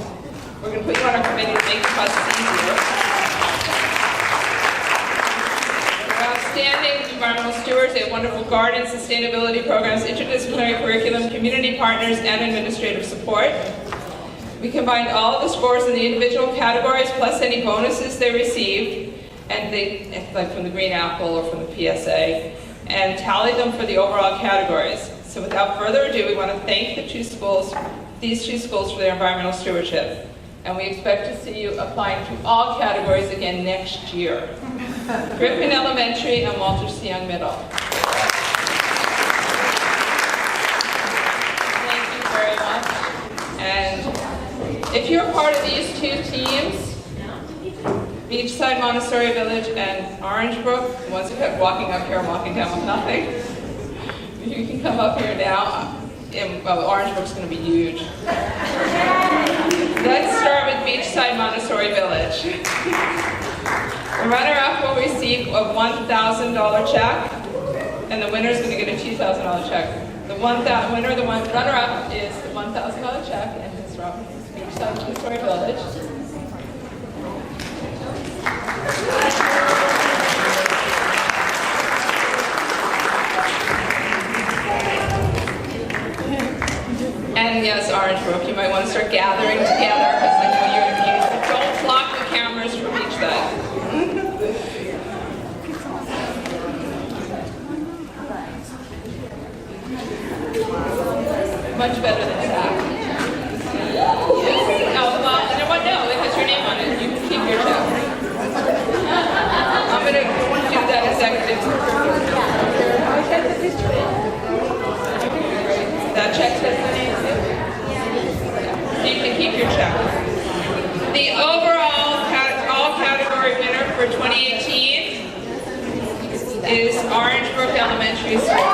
we're going to put you on our committee to make the process easier. Outstanding environmental stewards, they have wonderful garden sustainability programs, interdisciplinary curriculum, community partners, and administrative support. We combined all of the scores in the individual categories plus any bonuses they received, and they, like from the Green Apple or from the PSA, and tallied them for the overall categories. So without further ado, we want to thank the these 2 schools for their environmental stewardship. And we expect to see you applying to all categories again next year. Griffin Elementary and Walter C. Young Middle. Thank you very much. And if you're part of these 2 teams, Beachside Montessori Village and Orange Brook, the ones who kept walking up here and walking down with nothing, you can come up here now. Well, Orange Brook's going to be huge. Let's start with Beachside Montessori Village. The runner-up will receive a $1,000 check, and the winner is going to get a $2,000 check. The runner-up is the $1,000 check, and it's from Beachside Montessori Village. And yes, Orange Brook, you might want to start gathering together because I know you're confused. Don't block the cameras from each side. Much better than that. Yes. Oh, well, you know what? No, it has your name on it. You can keep your check. I'm going to do that executive. That check says the name. You can keep your check. The overall all-category winner for 2018 is Orange Brook Elementary School.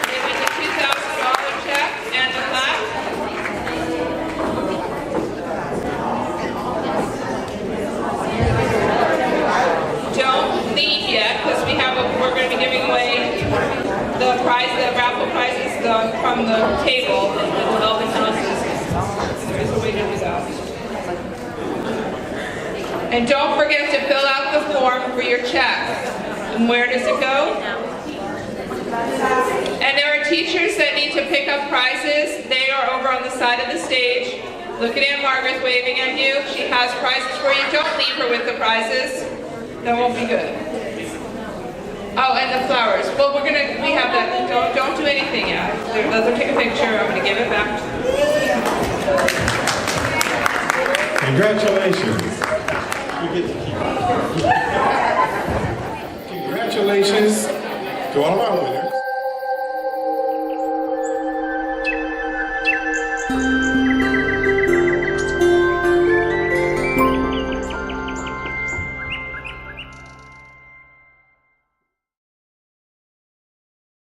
They win the $2,000 check and the plaque. Don't leave yet because we're going to be giving away the raffle prizes from the table, the little elven houses. There is a way to do that. And don't forget to fill out the form for your check. And where does it go? And there are teachers that need to pick up prizes. They are over on the side of the stage. Look at Aunt Margaret waving at you. She has prizes for you. Don't leave her with the prizes. That won't be good. Oh, and the flowers. Well, we have that. Don't do anything yet. Let them take a picture. I'm going to give it back. Congratulations. You get to keep it. Congratulations to all of our winners.